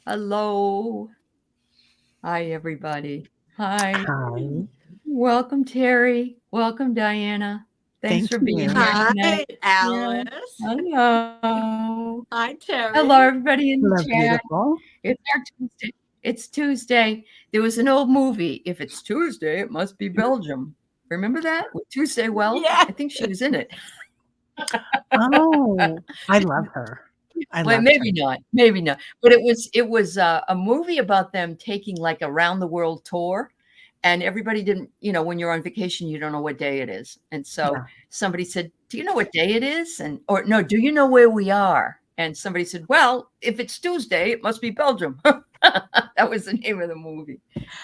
Hello. Hi, everybody. Hi. Hi, Welcome, Terry. Welcome, Diana. Thanks thank for being you. here tonight. Hi, Yeah. Alice. Hello. Hi, Hello, Terry. everybody in the Hello, chat. beautiful. It's our Tuesday. It's Tuesday. There was an old movie. If it's Tuesday, it must be Belgium. Remember that with Tuesday Wells? Yeah. I think she was in it. Oh, I love her. I Well, loved her. maybe not, maybe not. But it was a movie about them taking like a round the world tour, and everybody didn't. When you're on vacation, you don't know what day it is, and so Yeah. somebody said, "Do you know what day it is?" And or no, "Do you know where we are?" And somebody said, "Well, if it's Tuesday, it must be Belgium." That was the name of the movie.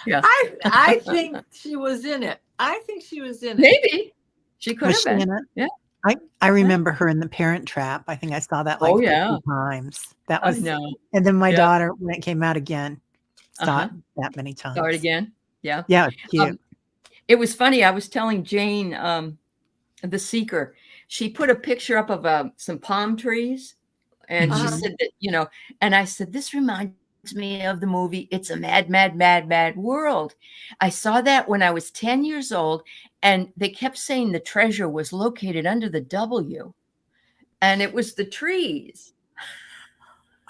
Yeah, I think she was in it. I think she was in it. maybe she could Was have she in been. it? Yeah, I yeah. remember her in The Parent Trap. I think I saw that Oh like yeah, 50 times. That I was, know. and then my Yeah. daughter, when it came out again, Uh saw huh. it that many Saw it times. again. Yeah. Yeah, it's cute. Um, It was funny. I was telling Jane, the seeker, she put a picture up of some palm trees, and she Uh-huh. Hmm. said that, and I said, this reminds me of the movie It's a Mad, Mad, Mad, Mad World. I saw that when I was 10 years old, and they kept saying the treasure was located under the W, and it was the trees.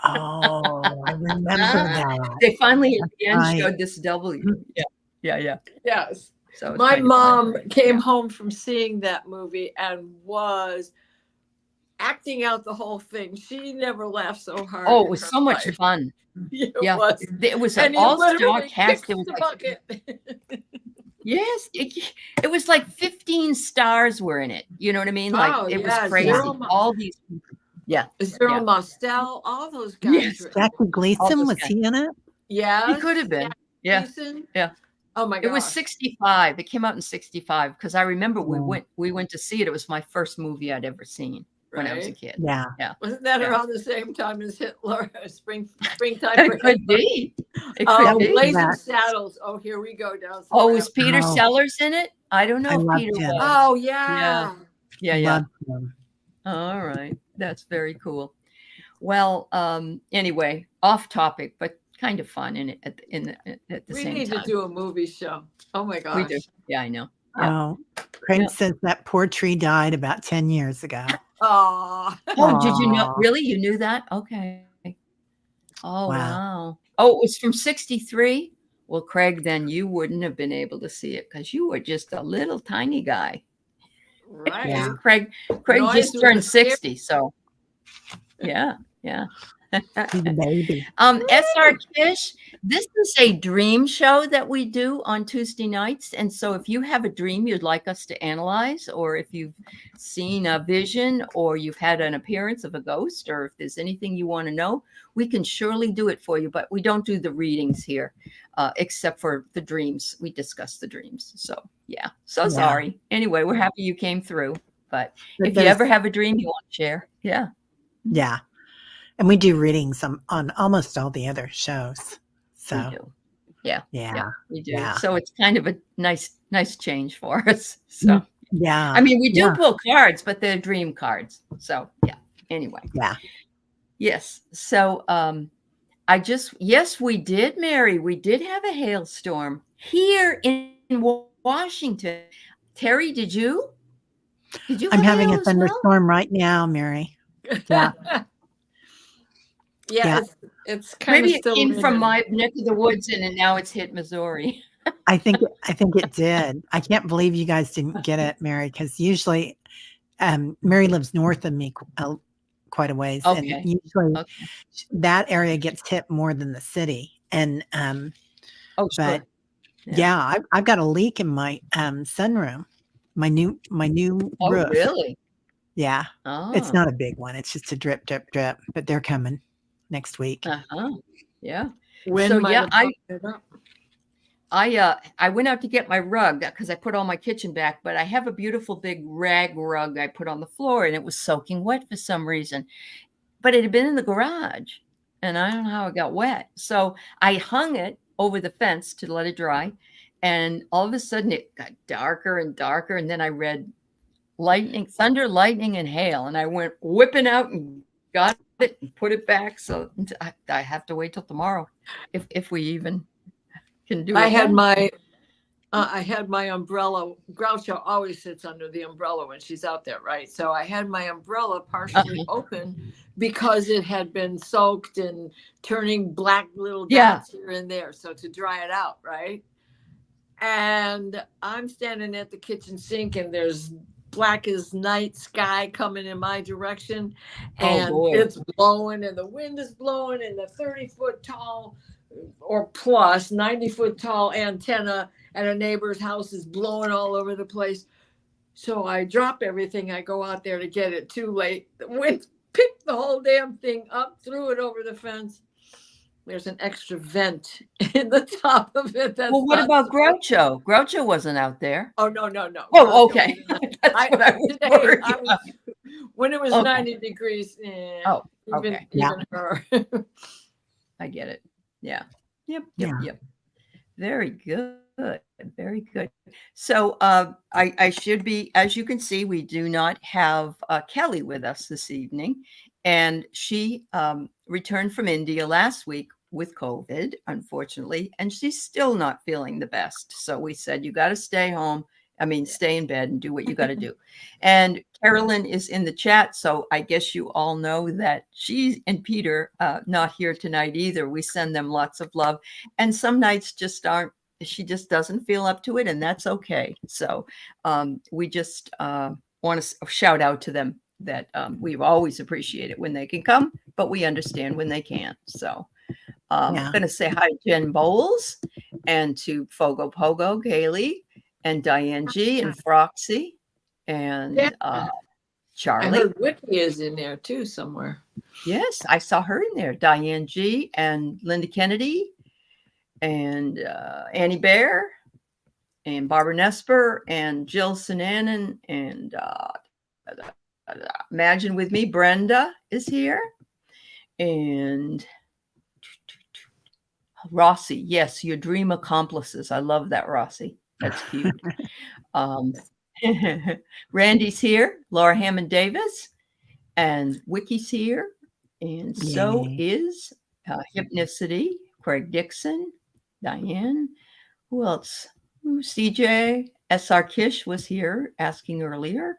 Oh, I remember that. They finally at That's the end right. showed this W. Yeah, yeah, yeah. Yes. So it's My kind of funny. mom came Yeah. home from seeing that movie and was acting out the whole thing. She never laughed so hard Oh, it in was her so much life. fun. It Yeah, was. it was an And he all-star literally cast. There kicks was the like bucket. yes, it was like 15 stars were in it. You know what I mean? Like Oh, it was yeah. Yeah. crazy. All these people. Yeah, Zero yeah, Mostel, all those guys yes, were. Jackie all Gleason, those was guys. he in it? He could Yes. have Jack been. Yeah, Gleason. yeah. Oh my It was gosh. 65. It came out in 65 because I remember we Yeah. went to see it. It was my first movie I'd ever seen when I was a Right? kid. Yeah. Yeah, Wasn't that yeah. around the same time as Hitler? Springtime for It could Hitler. be. It That could was be. Blazing that. Saddles. Oh, here we go down some Oh, was rabbit. Peter Oh, Sellers in it? I don't I know if Peter loved him. was. Oh Yeah, yeah. yeah, yeah. Loved him. All right. That's very cool. Well, anyway, off topic, but kind of fun at the We same need to time. do a movie show. Oh my We do. gosh. Yeah, I know. Yeah, Oh, yeah. Craig says that poor tree died about 10 years ago. Oh. Oh, did you know? Aw, Really? You knew that? Okay. Oh, wow. wow. Oh, it was from 63? Well, Craig, then you wouldn't have been able to see it because you were just a little tiny guy. Yeah. Right. Craig Noise just was a turned scare. 60. So, yeah, yeah. He's a baby. SR Kish, this is a dream show that we do on Tuesday nights. And so if you have a dream you'd like us to analyze, or if you've seen a vision, or you've had an appearance of a ghost, or if there's anything you want to know, we can surely do it for you. But we don't do the readings here, except for the dreams. We discuss the dreams. So, yeah. So Yeah. sorry. Anyway, we're happy you came through. But But if you there's, ever have a dream you want to share, yeah, yeah. And we do readings on almost all the other shows. we So, do. Yeah, yeah, yeah. we do. Yeah. So it's kind of a nice change for us. So, Mm, yeah. I mean, we do Yeah. pull cards, but they're dream cards. So, yeah. Anyway, Yeah. yes. So, yes, we did, Mary. We did have a hailstorm here in Washington. Terry, did you have I'm hail having a as well? thunderstorm right now, Mary. Yeah. Yeah, Yeah. it's kind of Maybe it still came from raining. my neck of the woods and now it's hit Missouri. I think it did. I can't believe you guys didn't get it, Mary, because usually Mary lives north of me quite a ways, and Okay. usually Okay. that area gets hit more than the city. And Oh, but sure. Yeah. yeah, I've got a leak in my sunroom, my new Oh, roof. really? Yeah, it's Oh, not a big one. It's just a drip, drip, drip. But they're coming next week. uh-huh. Yeah. So Wind might yeah, have brought it up. I went out to get my rug because I put all my kitchen back, but I have a beautiful big rag rug I put on the floor and it was soaking wet for some reason. But it had been in the garage and I don't know how it got wet. So I hung it over the fence to let it dry. And all of a sudden it got darker and darker. And then I read lightning, thunder, lightning, and hail. And I went whipping out and got it and put it back. So I have to wait till tomorrow if we even can do it. I had then. I had my umbrella. Groucho always sits under the umbrella when she's out there, right? So I had my umbrella partially open because it had been soaked and turning black little Yeah. dots here and there. So to dry it out, right? And I'm standing at the kitchen sink and there's black as night sky coming in my direction. And boy. it's blowing and the wind is blowing and the 30-foot tall or plus 90-foot tall antenna at a neighbor's house is blowing all over the place. So I drop everything. I go out there to get it. Too late. The wind picked the whole damn thing up, threw it over the fence. There's an extra vent in the top of it. That's Well, what not about supposed- Groucho? Groucho wasn't out there. Oh, no. Oh, Groucho okay. wasn't. That's what I was Today, worried I was- about. when it was Okay. 90 degrees, Oh, even, okay. Yeah. even her. I get it. Yeah. Yep. Yeah. Very good. Very good. So I should be, as you can see, we do not have Kelly with us this evening. And she returned from India last week with COVID, unfortunately, and she's still not feeling the best. So we said, you got to stay home. I mean, stay in bed and do what you got to do. And Carolyn is in the chat. So I guess you all know that she and Peter not here tonight either. We send them lots of love. And some nights just aren't, she just doesn't feel up to it. And that's okay. So we just want to shout out to them that we always appreciate it when they can come, but we understand when they can't. So I'm going to say hi to Jen Bowles and to Fogo Pogo, Gailey, and Diane G and Froxy and I Charlie. heard Whitney is in there too somewhere. Yes, I saw her in there. Diane G and Linda Kennedy and Annie Bear and Barbara Nesper and Jill Sinanan and imagine with me, Brenda is here. And Rossi, yes, your dream accomplices. I love that, Rossi. That's cute. Randy's here, Laura Hammond Davis, and Wiki's here. And so is Hypnicity, Craig Dixon, Diane. Who else? CJ, SR Kish was here asking earlier.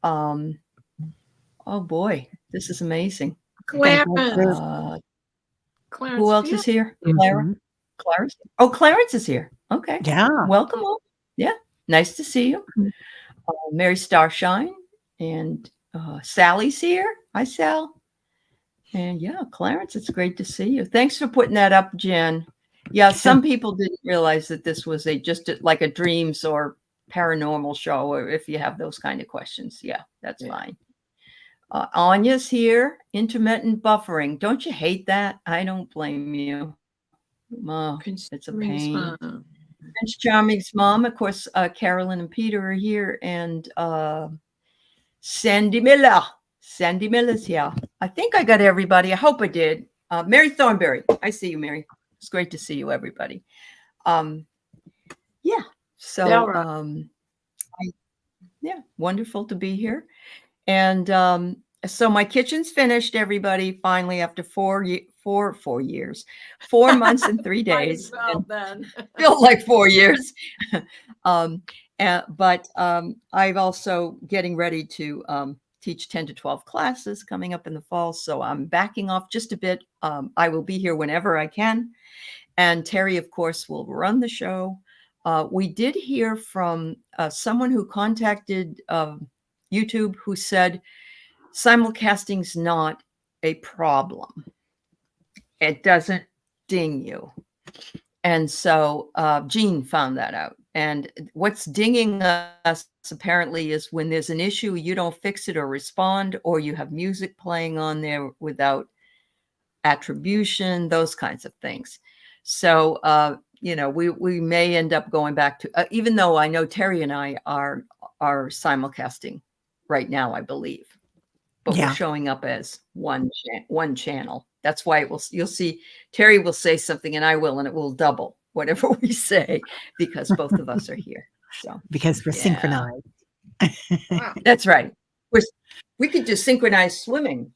Oh boy, this is amazing. Clarence. Who else is here? Mm-hmm. Clarence. Oh, Clarence is here. Okay. Yeah. Welcome all. Yeah. Nice to see you. Mary Starshine and Sally's here. Hi, Sal. And yeah, Clarence, it's great to see you. Thanks for putting that up, Jen. Yeah, some people didn't realize that this was like a dreams or paranormal show, or if you have those kind of questions. Yeah, that's fine. Anya's here. Intermittent buffering. Don't you hate that? I don't blame you. It's a pain. Prince Charming's mom, of course, Carolyn and Peter are here, and Sandy Miller. Sandy Miller's here. I think I got everybody. I hope I did. Mary Thornberry. I see you, Mary. It's great to see you, everybody. Yeah. So, yeah, wonderful to be here. And so my kitchen's finished, everybody, finally, after 4 years, 4 months and 3 days. Felt like 4 years. But I've also getting ready to teach 10 to 12 classes coming up in the fall. So I'm backing off just a bit. I will be here whenever I can. And Terry, of course, will run the show. We did hear from someone who contacted YouTube who said simulcasting's not a problem. It doesn't ding you. And so Jean found that out. And what's dinging us apparently is when there's an issue, you don't fix it or respond, or you have music playing on there without attribution, those kinds of things. So, we may end up going back to, even though I know Terry and I are simulcasting right now, I believe, but we're showing up as one channel. That's why you'll see Terry will say something and I will, and it will double whatever we say because both of us are here. So because we're synchronized. That's right. We could do synchronized swimming,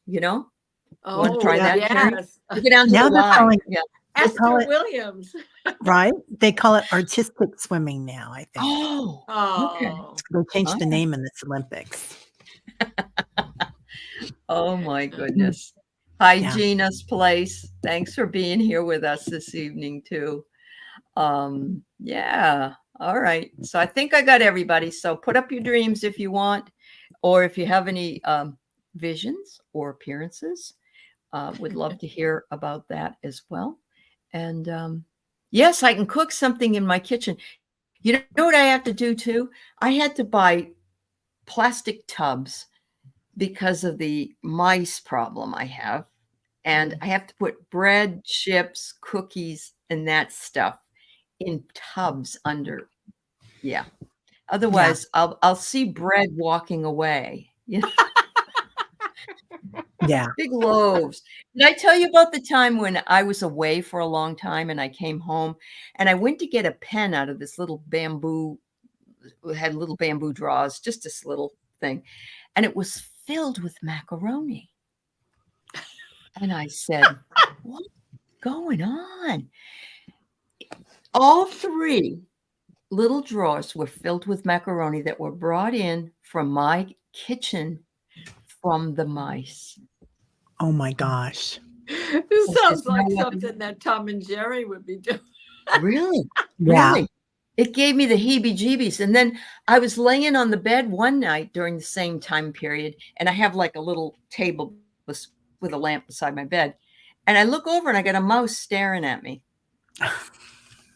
Want to Oh, try yeah. that, Carrie? yes. You go down to Now the they're line. calling Yeah. They call Esther it- Williams. right. They call it artistic swimming now. I think Oh, okay. Oh, they changed the Okay. name in this Olympics. Oh my goodness. Hi, Yeah. Gina's Place. Thanks for being here with us this evening too. Yeah. All right. So I think I got everybody. So put up your dreams if you want, or if you have any visions or appearances. Would love to hear about that as well. And yes, I can cook something in my kitchen. You know what I have to do too? I had to buy plastic tubs because of the mice problem I have. And I have to put bread, chips, cookies, and that stuff in tubs under. Yeah. Otherwise, I'll see bread walking away. You know, Yeah. big loaves. Did I tell you about the time when I was away for a long time and I came home and I went to get a pen out of this little bamboo, it had little bamboo drawers, just this little thing, and it was filled with macaroni. And I said, what's going on? All three little drawers were filled with macaroni that were brought in from my kitchen from the mice. Oh my gosh. this sounds There's no like other- something that Tom and Jerry would be doing. Really? Yeah. Really? It gave me the heebie-jeebies. And then I was laying on the bed one night during the same time period, and I have like a little table with a lamp beside my bed. And I look over and I got a mouse staring at me.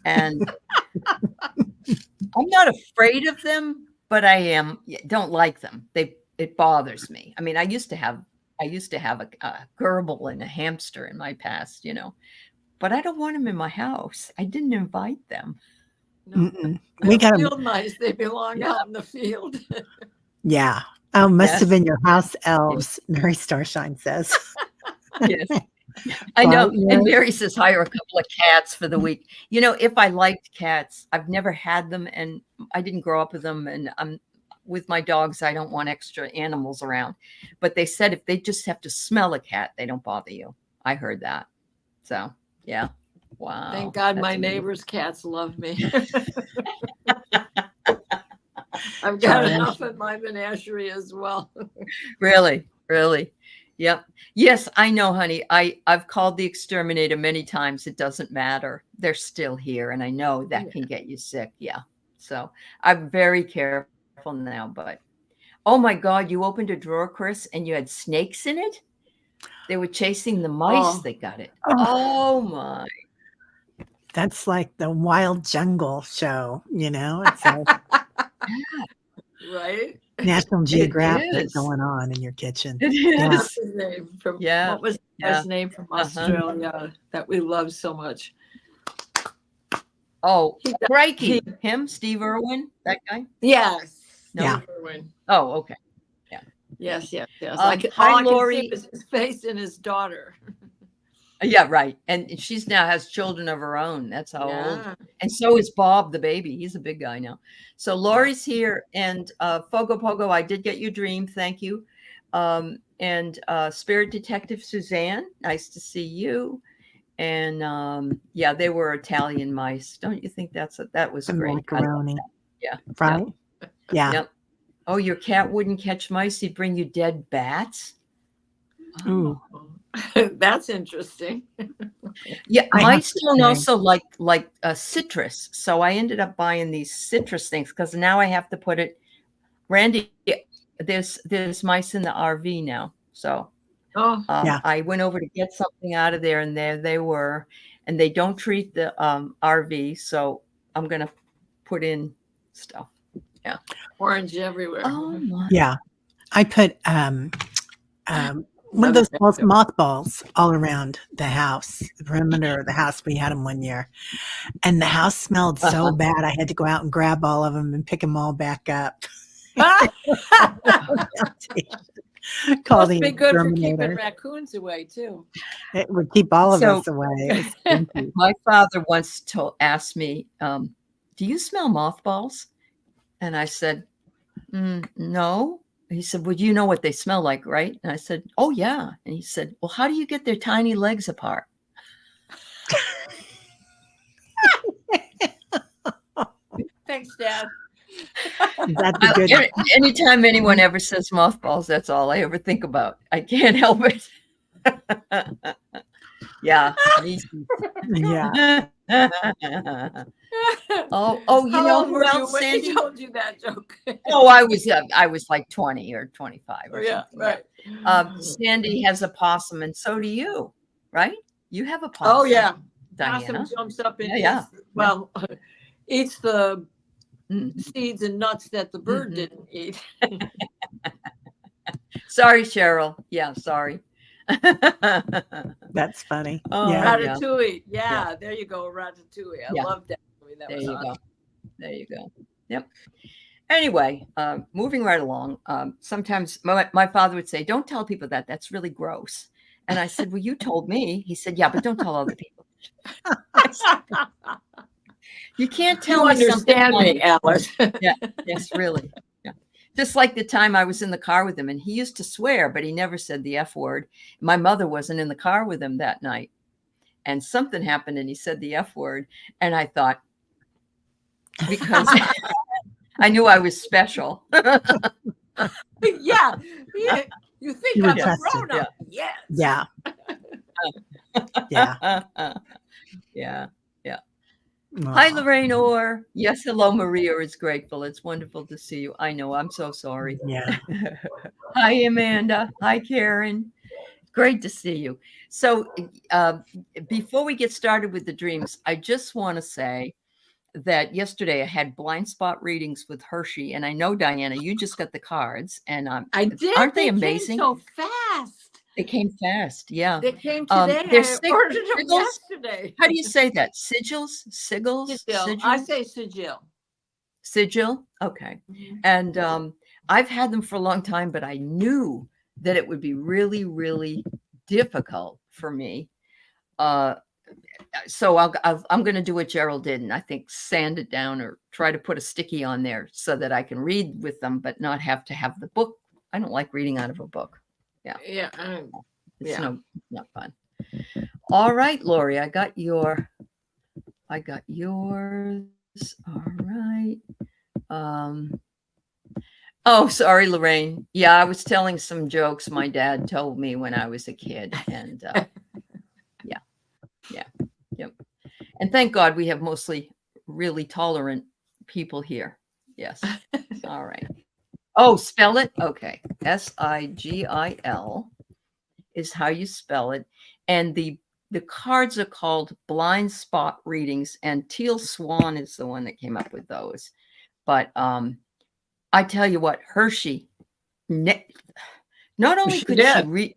And I'm not afraid of them, but don't like them. It bothers me. I mean, I used to have a gerbil and a hamster in my past, but I don't want them in my house. I didn't invite them. No, Mm-mm. they're We got 'em- field mice. They belong out in the field. Yeah. Oh, must Yes. have been your house elves, Mary Starshine says. Yes. I know. Right, And yes. Mary says hire a couple of cats for the week. If I liked cats, I've never had them and I didn't grow up with them. And I'm with my dogs, I don't want extra animals around. But they said if they just have to smell a cat, they don't bother you. I heard that. So yeah. Wow. Thank God That's my amazing. neighbor's cats love me. I've got Charlie. enough in my menagerie as well. Really, really. Yep. Yes, I know, honey. I've called the exterminator many times. It doesn't matter. They're still here, and I know that can get you sick. Yeah. So I'm very careful now. But oh my God, you opened a drawer, Chris, and you had snakes in it. They were chasing the mice. Oh. They got it. Oh. Oh my. That's like the Wild Jungle show, It's a Right? National Geographic is. going on in your kitchen. It Yeah. is. What's his name from? Yeah, What was his yeah. name from Uh-huh. Australia that we love so much? Oh, He- crikey. Him, Steve Irwin, that guy? Yes. No. Yeah. Irwin. Oh, okay. Yes, yes, yes. Hi, all I can see Lori. is his face and his daughter. Yeah, right. And she's now has children of her own. That's how old. Yeah. And so is Bob, the baby. He's a big guy now. So Lori's here. And Fogo Pogo, I did get your dream. Thank you. And Spirit Detective Suzanne, nice to see you. And yeah, they were Italian mice. Don't you think that was The great? I love macaroni. Yeah. Right? Yeah. Yep. Oh, your cat wouldn't catch mice. He'd bring you dead bats. Ooh. That's interesting. Yeah, I have mice to don't say- also like citrus. So I ended up buying these citrus things because now I have to put it. Randy, there's mice in the RV now. So Oh, Yeah. I went over to get something out of there, and there they were. And they don't treat the RV, so I'm gonna put in stuff. orange everywhere. Oh my! Yeah. I put one of those mothballs all around the house, the perimeter of the house. We had them one year, and the house smelled so Uh-huh. bad. I had to go out and grab all of them and pick them all back up. Call Must the be good for keeping exterminator. raccoons away too. It would keep all of So- us away. It was stinky. My father once asked me, "Do you smell mothballs?" And I said, "No." He said, well, you know what they smell like, right? And I said, oh, yeah. And he said, well, how do you get their tiny legs apart? Thanks, Dad. That's a good. Anytime anyone ever says mothballs, that's all I ever think about. I can't help it. Yeah. Yeah. Oh, you How know old who were you else, when Sandy? he told you that joke? Oh, I was like 20 or 25 Oh, or yeah, something. right. Sandy has a possum, and so do you, right? You have a possum. Oh, yeah. Diana. Possum jumps up and Yeah. eats, well, eats the Mm. seeds and nuts that the bird Mhm. didn't eat. Sorry, Cheryl. Yeah, sorry. That's funny. Oh, Yeah. yeah. Ratatouille. Yeah, there you go, Ratatouille. I Yeah. love that movie. That There was you awesome. go. There you go. Yep. Anyway, moving right along. Sometimes my father would say, "Don't tell people that. That's really gross." And I said, "Well, you told me." He said, "Yeah, but don't tell other people." You can't tell You me something understand me, funny. Alice. Yeah. Yes, really. Yeah. Just like the time I was in the car with him, and he used to swear, but he never said the F word. My mother wasn't in the car with him that night, and something happened, and he said the F word, and I thought, because I knew I was special. Yeah. You think You were I'm a tested. grown up? Yes. Yeah. Yeah. Yeah. Hi, Aw. Lorraine Orr. Yes, hello, Maria is grateful. It's wonderful to see you. I know, I'm so sorry. Yeah. Hi, Amanda. Hi, Karen. Great to see you. So before we get started with the dreams, I just want to say that yesterday I had blind spot readings with Hershey, and I know, Diana, you just got the cards, and I did. aren't they Came amazing? so fast. They came fast, yeah. They came today. They're I ordered them sigils. yesterday. How do you say that? Sigils? Sigils? Sigil. I say sigil. Sigil? Okay. And I've had them for a long time, but I knew that it would be really, really difficult for me. So I'm going to do what Gerald did, and I think sand it down or try to put a sticky on there so that I can read with them, but not have to have the book. I don't like reading out of a book. Yeah. Yeah. It's not fun. All right, Lori, I got yours. All right. Oh, sorry, Lorraine. Yeah, I was telling some jokes my dad told me when I was a kid. And yep. And thank God we have mostly really tolerant people here. Yes. All right. Oh, spell it? Okay. Sigil is how you spell it. And the cards are called blind spot readings, and Teal Swan is the one that came up with those. But I tell you what, Hershey, not only could she read,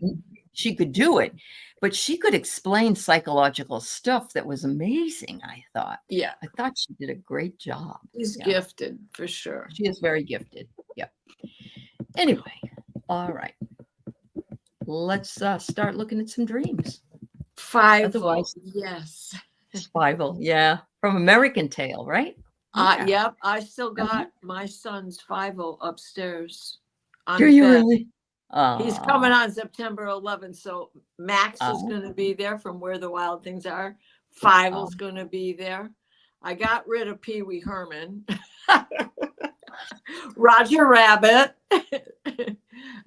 she could do it, but she could explain psychological stuff that was amazing, I thought. Yeah. I thought she did a great job. She's gifted for sure. She is very gifted. Yep. Anyway, all right. Let's start looking at some dreams. Fievel. Yes. Fievel. Yeah. From American Tail, right? Yep. I still got my son's Fievel upstairs. Do you really? He's coming on September 11th. So Max is going to be there from Where the Wild Things Are. Fievel's going to be there. I got rid of Pee Wee Herman. Roger Rabbit.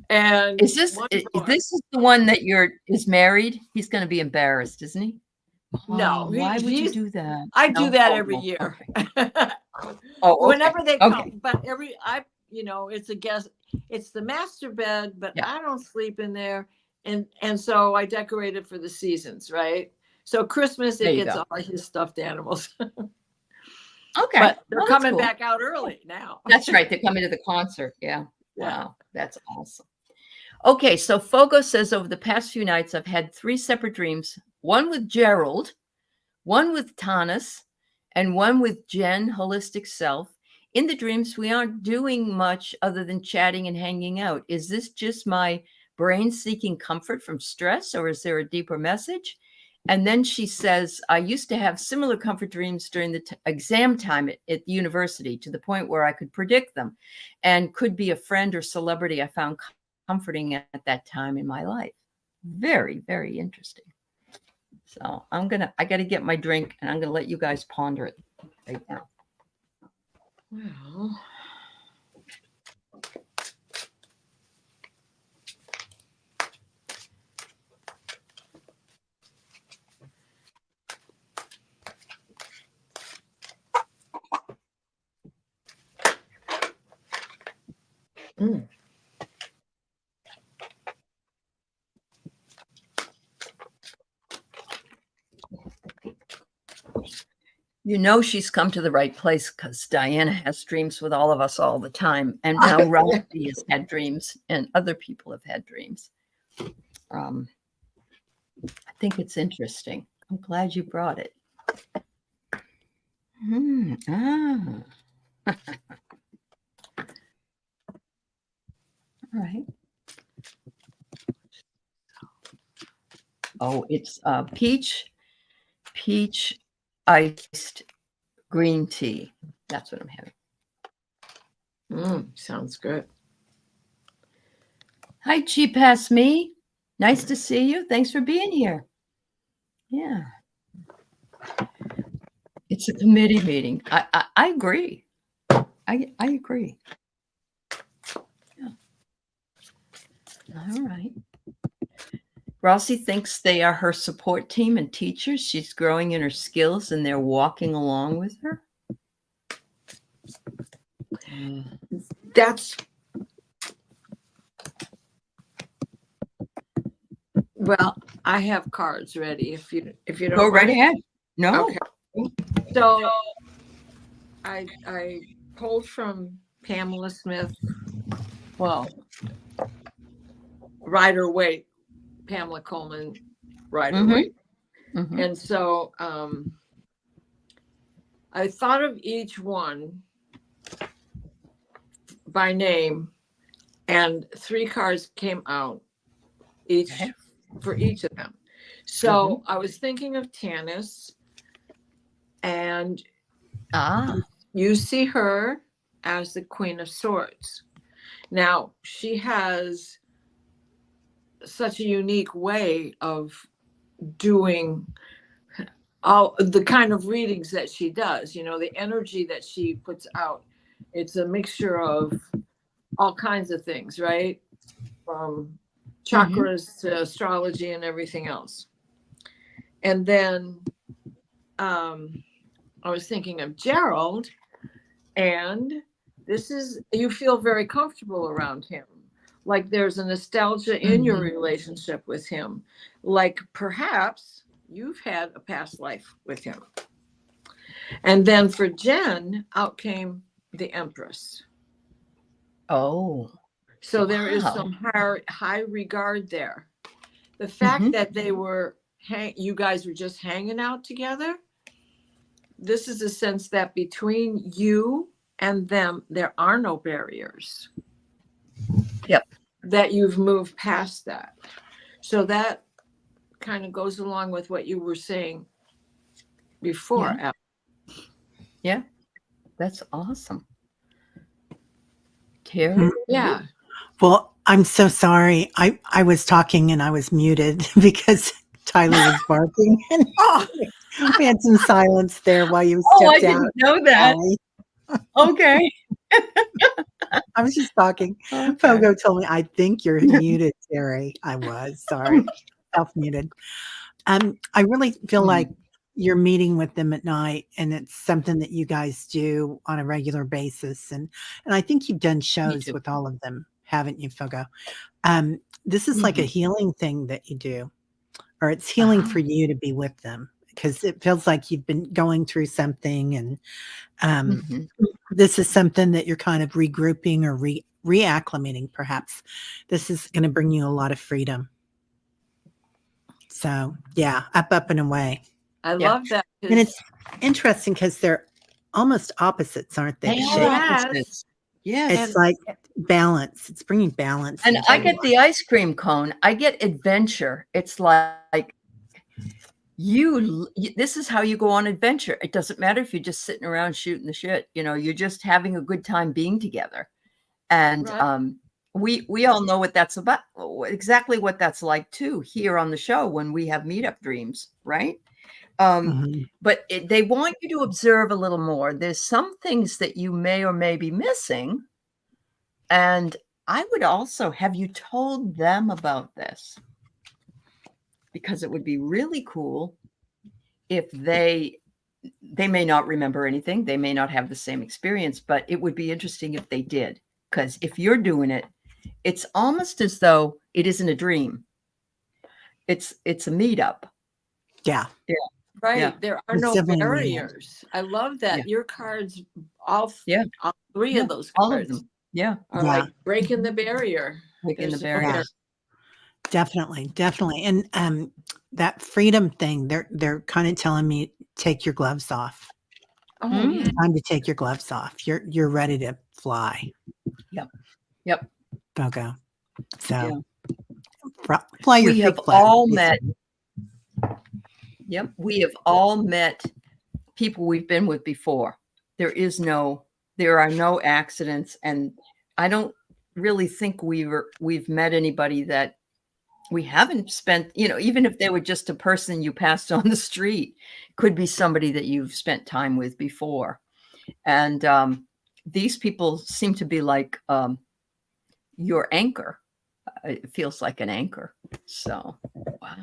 And is this the one that is married? He's going to be embarrassed, isn't he? No. Why would you do that? I do that every year. Okay. Whenever they come, but it's a guest. It's the master bed, but I don't sleep in there, and so I decorate it for the seasons, right? So Christmas it gets all his stuffed animals. Okay, but they're coming back out early now. That's right. They're coming to the concert. Yeah. Wow, that's awesome. Okay, so Fogo says over the past few nights I've had 3 separate dreams. One with Gerald, one with Tanis, and one with Jen, Holistic Self. In the dreams, we aren't doing much other than chatting and hanging out. Is this just my brain seeking comfort from stress, or is there a deeper message? And then she says, I used to have similar comfort dreams during the exam time at the university, to the point where I could predict them and could be a friend or celebrity I found comforting at that time in my life. Very, very interesting. So I got to get my drink, and I'm going to let you guys ponder it right now. Well, mm. You know she's come to the right place, because Diana has dreams with all of us all the time. And now Ralphie has had dreams, and other people have had dreams. I think it's interesting. I'm glad you brought it. All right. Oh, it's peach iced green tea. That's what I'm having. Sounds good. Hi, Chi Pass Me. Nice to see you. Thanks for being here. Yeah. It's a committee meeting. I agree. I agree. Yeah. All right. Rossi thinks they are her support team and teachers. She's growing in her skills, and they're walking along with her. That's well, I have cards ready. If you don't Go right mind. ahead. No. Okay. So I pulled from Pamela Smith. Well, Rider-Waite, Pamela Coleman, Rider-Waite. Mm-hmm. And so I thought of each one by name, and 3 cards came out each for each of them. So I was thinking of Tanis, and you see her as the Queen of Swords. Now, she has such a unique way of doing all the kind of readings that she does, the energy that she puts out. It's a mixture of all kinds of things, right? From chakras to astrology and everything else. And then I was thinking of Gerald, and you feel very comfortable around him. Like there's a nostalgia in your relationship with him. Like perhaps you've had a past life with him. And then for Jen, out came the Empress. Oh. So there is some high regard there. The fact that they were, you guys were just hanging out together, this is a sense that between you and them, there are no barriers. Yep. That you've moved past that. So that kind of goes along with what you were saying before. Yeah. That's awesome. Terry? Yeah. Well, I'm so sorry. I was talking and I was muted because Tyler was barking, and we had some silence there while you stepped out. I didn't know that. Okay. I was just talking. Okay. Fogo told me, I think you're muted, Terry. I was sorry, self-muted. I really feel like you're meeting with them at night, and it's something that you guys do on a regular basis. And I think you've done shows with all of them, haven't you, Fogo? This is like a healing thing that you do, or it's healing for you to be with them, because it feels like you've been going through something, and this is something that you're kind of regrouping or reacclimating. Perhaps this is going to bring you a lot of freedom. So yeah, up and away. I love that. And it's interesting because they're almost opposites, aren't they? Yes. It's like balance. It's bringing balance. And I get the ice cream cone. I get adventure. It's like this is how you go on adventure. It doesn't matter if you're just sitting around shooting the shit, you're just having a good time being together. And Right. we all know what that's about, exactly what that's like too, here on the show when we have meetup dreams, right? Mhm. But they want you to observe a little more. There's some things that you may or may be missing. And I would also have you told them about this, because it would be really cool if they may not remember anything. They may not have the same experience, but it would be interesting if they did. Because if you're doing it, it's almost as though it isn't a dream. It's a meetup. Yeah. Right. Yeah. There are It no definitely is. barriers. I love that. Yeah. Your cards, all Yeah. three Yeah, of those all of cards them. Yeah. are Yeah. like breaking the barrier. Breaking the There's no barriers. Definitely. And that freedom thing, they're kind of telling me, take your gloves off. Oh, Mm. yeah. Time to take your gloves off. You're ready to fly. Yep. Bogo. So Yeah. fly your We have freak flag, all met. basically. Yep. We have all met people we've been with before. There are no accidents. And I don't really think we've met anybody that we haven't spent, even if they were just a person you passed on the street, could be somebody that you've spent time with before. And these people seem to be like your anchor. It feels like an anchor. So, wow.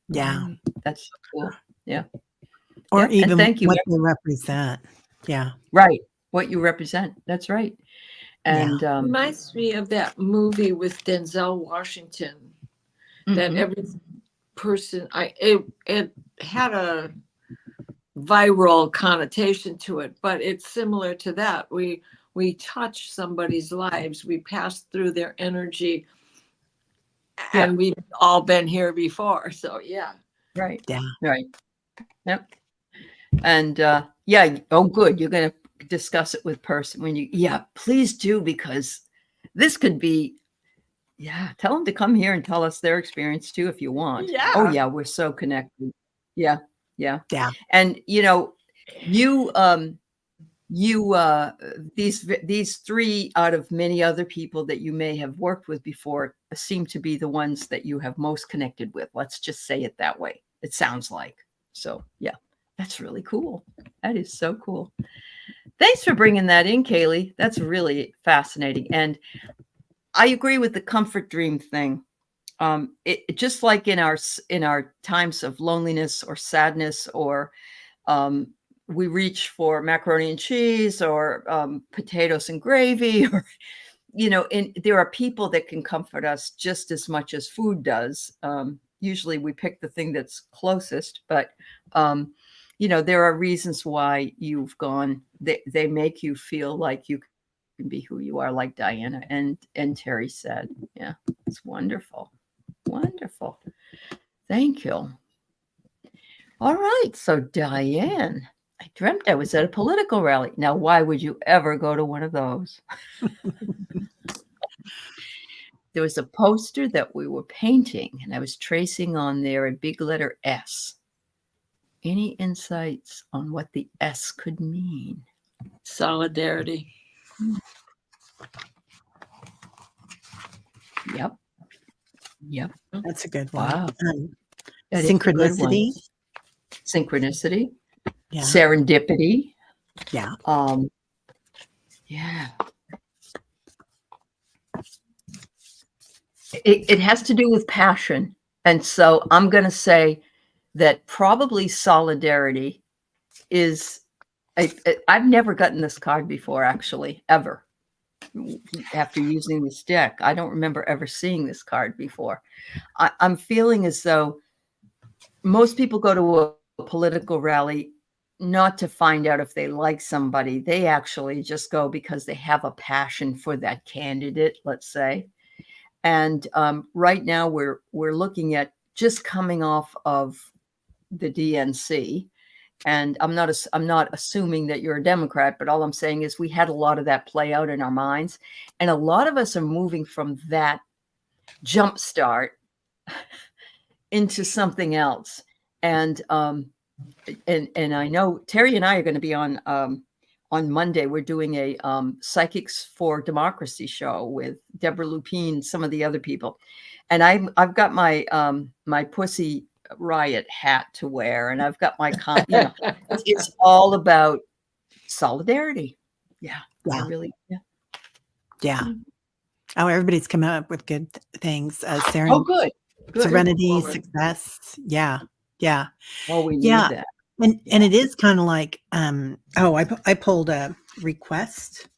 Yeah. That's so cool. Yeah. Or Yeah, and even thank you. what they represent. Yeah. Right. What you represent. That's right. And Reminds me of that movie with Denzel Washington. That mhm. every person, it had a viral connotation to it, but it's similar to that. We touch somebody's lives. We pass through their energy, and Yeah. we've all been here before. So yeah. Right. Yeah. Right. Yep. And yeah. Oh, good. You're going to discuss it with person when please do, because this could be, tell them to come here and tell us their experience too, if you want. Yeah. Oh yeah. We're so connected. Yeah. Yeah. Yeah. And these three out of many other people that you may have worked with before seem to be the ones that you have most connected with. Let's just say it that way. It sounds like. So yeah, that's really cool. That is so cool. Thanks for bringing that in, Kaylee. That's really fascinating. And I agree with the comfort dream thing. It just like in our times of loneliness or sadness, or we reach for macaroni and cheese, or potatoes and gravy, or and there are people that can comfort us just as much as food does. Usually we pick the thing that's closest, but there are reasons why you've gone. They make you feel like you can be who you are, like Diana and Terry said. Yeah, it's wonderful. Wonderful. Thank you. All right. So Diane, I dreamt I was at a political rally. Now, why would you ever go to one of those? There was a poster that we were painting, and I was tracing on there a big letter S. Any insights on what the S could mean? Solidarity. Yep. That's a good one. Wow. That is a good one. Synchronicity. Synchronicity. Yeah. Serendipity. Yeah. Yeah. It has to do with passion. And so I'm going to say that probably solidarity is, I've never gotten this card before, actually, ever. After using this deck, I don't remember ever seeing this card before. I'm feeling as though most people go to a political rally not to find out if they like somebody. They actually just go because they have a passion for that candidate, let's say. And right now we're looking at just coming off of the DNC. And I'm not assuming that you're a Democrat, but all I'm saying is we had a lot of that play out in our minds. And a lot of us are moving from that jump start into something else. and I know Terry and I are going to be on Monday. We're doing a Psychics for Democracy show with Deborah Lupine, some of the other people, and I've got my my Pussy Riot hat to wear, and I've got my it's all about solidarity. Yeah, Yeah. really. Yeah. Yeah. Oh, everybody's coming up with good things. Oh, good. Serenity, success. Yeah. Yeah. Oh, we need Yeah. that. And it is kind of like, I pulled a request.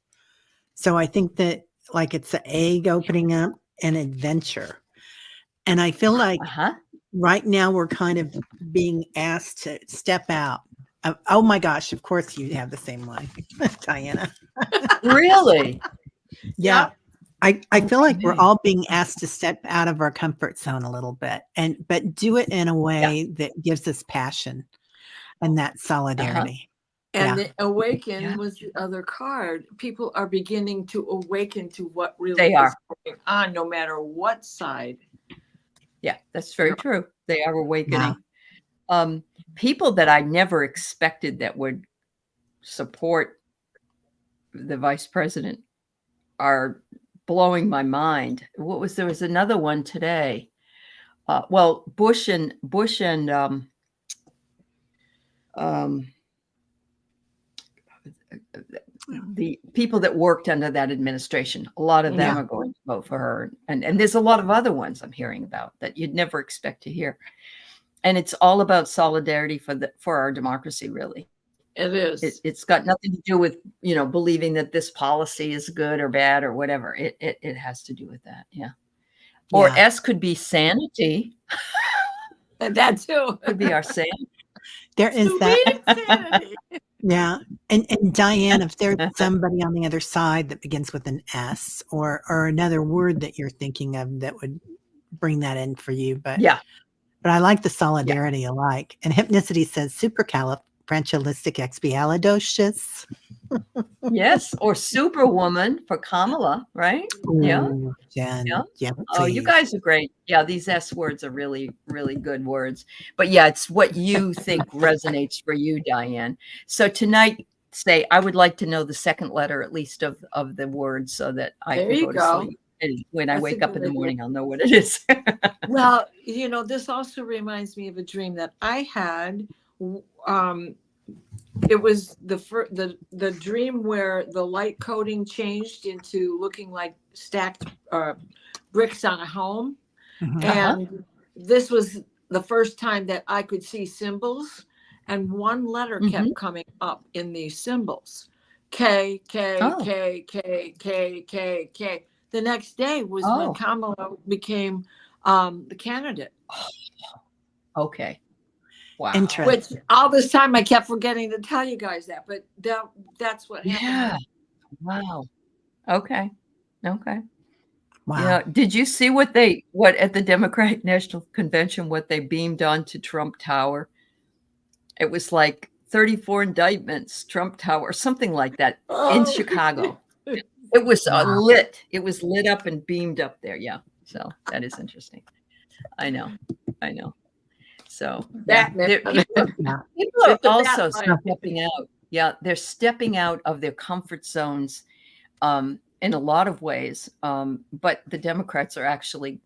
So I think that like it's an egg opening up and adventure. And I feel like right now we're kind of being asked to step out. Oh my gosh, of course you have the same one, Diana. Really? Yeah. I feel like we're all being asked to step out of our comfort zone a little bit but do it in a way that gives us passion and that solidarity. And the awaken was the other card. People are beginning to awaken to what really is going on, no matter what side. Yeah, that's very true. They are awakening. People that I never expected that would support the vice president are blowing my mind. There was another one today. Well, Bush and the people that worked under that administration, a lot of them are going to vote for her. And there's a lot of other ones I'm hearing about that you'd never expect to hear. And it's all about solidarity for our democracy, really. It is. It's got nothing to do with, believing that this policy is good or bad or whatever. It has to do with that. Yeah. Or S could be sanity. And that too. Could be our sanity. There is that. Sanity. Yeah. And Diane, if there's somebody on the other side that begins with an S or another word that you're thinking of that would bring that in for you. But I like the solidarity alike. And Hypnicity says supercalifragilisticexpialidocious. Yes, or Superwoman for Kamala, right? Ooh, Jen. Yeah. Oh, you guys are great. Yeah, these S words are really, really good words. But yeah, it's what you think resonates for you, Diane. So tonight, say, I would like to know the second letter, at least of the words, so that I can go to sleep. And when I wake up in the morning, I'll know what it is. Well, this also reminds me of a dream that I had. It was the dream where the light coating changed into looking like stacked bricks on a home. And this was the first time that I could see symbols, and one letter kept coming up in these symbols. K, K, K, K, K, K, K. The next day was when Kamala became the candidate. Okay. Wow. Interesting. Which all this time I kept forgetting to tell you guys that, but that's what happened. Yeah. Wow. Okay. Wow. Yeah. Did you see what at the Democratic National Convention, what they beamed onto Trump Tower? It was like 34 indictments, Trump Tower, something like that in Chicago. It was lit. It was lit up and beamed up there. Yeah. So that is interesting. I know. So people are also stepping out. Yeah, they're stepping out of their comfort zones in a lot of ways. But the Democrats are actually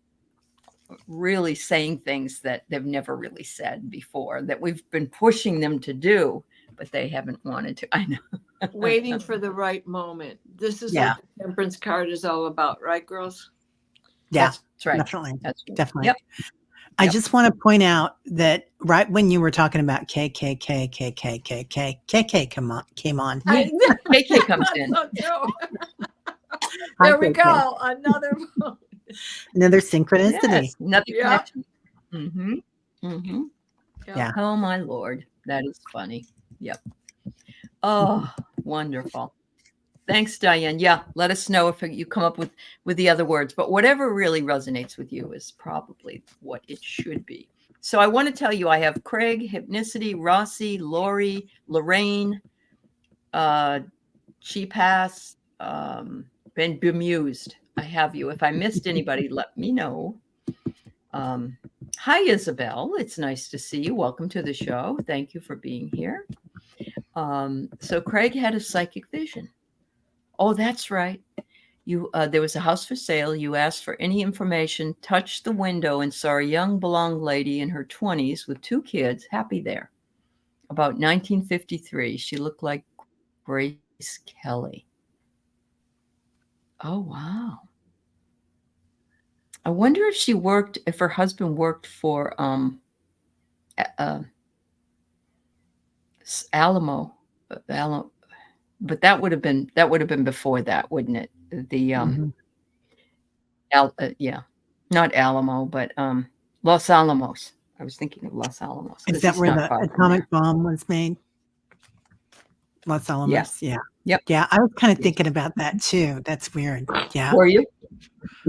really saying things that they've never really said before, that we've been pushing them to do, but they haven't wanted to. I know. Waiting for the right moment. This is what the temperance card is all about, right, girls? Yeah, that's right. Definitely. That's right. Definitely. Yep. I just want to point out that right when you were talking about KKK came on. KK comes in. There we go. Another synchronicity. Yes, another connection. Yeah. Oh my Lord. That is funny. Yep. Oh, wonderful. Thanks, Diane. Yeah, let us know if you come up with the other words. But whatever really resonates with you is probably what it should be. So I want to tell you, I have Craig, Hypnicity, Rossi, Lori, Lorraine, Cheapass, been bemused. I have you. If I missed anybody, let me know. Hi, Isabel. It's nice to see you. Welcome to the show. Thank you for being here. So Craig had a psychic vision. Oh, that's right. You there was a house for sale. You asked for any information, touched the window, and saw a young blonde lady in her 20s with 2 kids, happy there. About 1953. She looked like Grace Kelly. Oh, wow. I wonder if her husband worked for Alamo, but that would have been before that, wouldn't it? The Mhm. yeah, not Alamo, but Los Alamos. I was thinking of Los Alamos Is because that he's where not the far from atomic there. bomb was made? Los Yeah. Alamos? Yeah. Yep. Yeah, I was kinda Yeah. thinking about that too. That's weird. Yeah. Were you?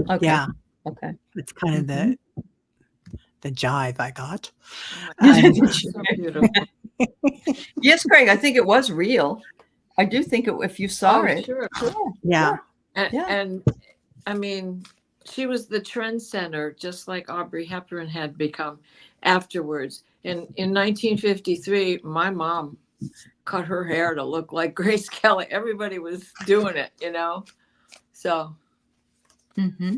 Okay. Yeah. Okay. It's kind of Mhm. the jive I got. Oh my Um, God, that's so beautiful. Yes, Craig. I think it was real. I do think if you saw Oh, it. sure. Sure. yeah. Sure. And, Yeah. and I mean, she was the trendsetter, just like Audrey Hepburn had become afterwards. And in 1953, my mom cut her hair to look like Grace Kelly. Everybody was doing it, you know. So Mm-hmm.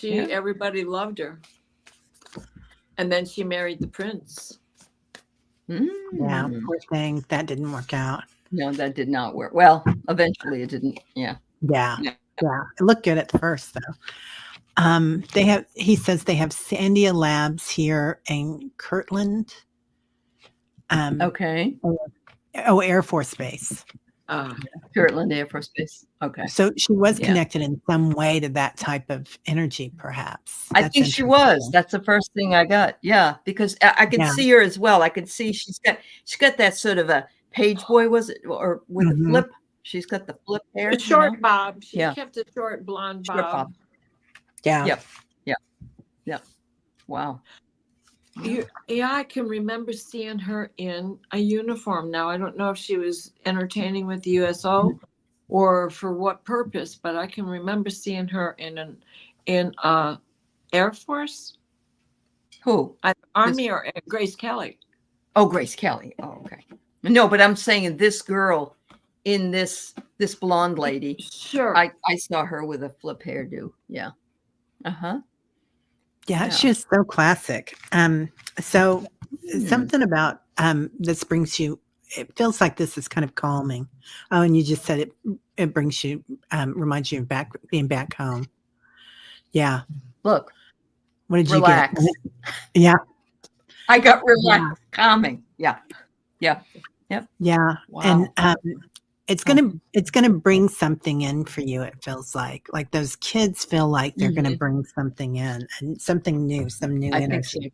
Yeah. everybody loved her. And then she married the prince. Yeah. Mm. Poor thing. That didn't work out. No, that did not work. Well, eventually it didn't. Yeah. Yeah. Yeah. Yeah. It looked good at first though. He says they have Sandia Labs here in Kirtland. Okay. Air Force Base. Kirtland Air Force Base. Okay. So she was Yeah. connected in some way to that type of energy, perhaps. I That's think she was. interesting. That's the first thing I got. Yeah, because I could Yeah. see her as well. I could see she's got that sort of a page boy, was it, or with the Mhm. flip? She's got the flip hair. A short you know? bob. She Yeah. kept a short blonde Short bob. bob. Yeah. Yep. Yep. Wow. Yeah, I can remember seeing her in a uniform. Now I don't know if she was entertaining with the USO or for what purpose, but I can remember seeing her in Air Force, Who? Army, or Grace Kelly. Oh, Grace Kelly. Oh, okay. No, but I'm saying this girl in this blonde lady. Sure. I saw her with a flip hairdo. Yeah. Uh-huh. Yeah, Yeah. she was so classic. So Hmm. something about this brings you. It feels like this is kind of calming. Oh, and you just said it brings you, reminds you of being back home. Yeah. Look, What did you relax. get? Yeah. I got relaxed, calming. Yeah. Yeah. Yeah. Wow. And it's gonna bring something in for you. It feels like those kids feel like they're gonna bring something in and something new, some new I think so. energy.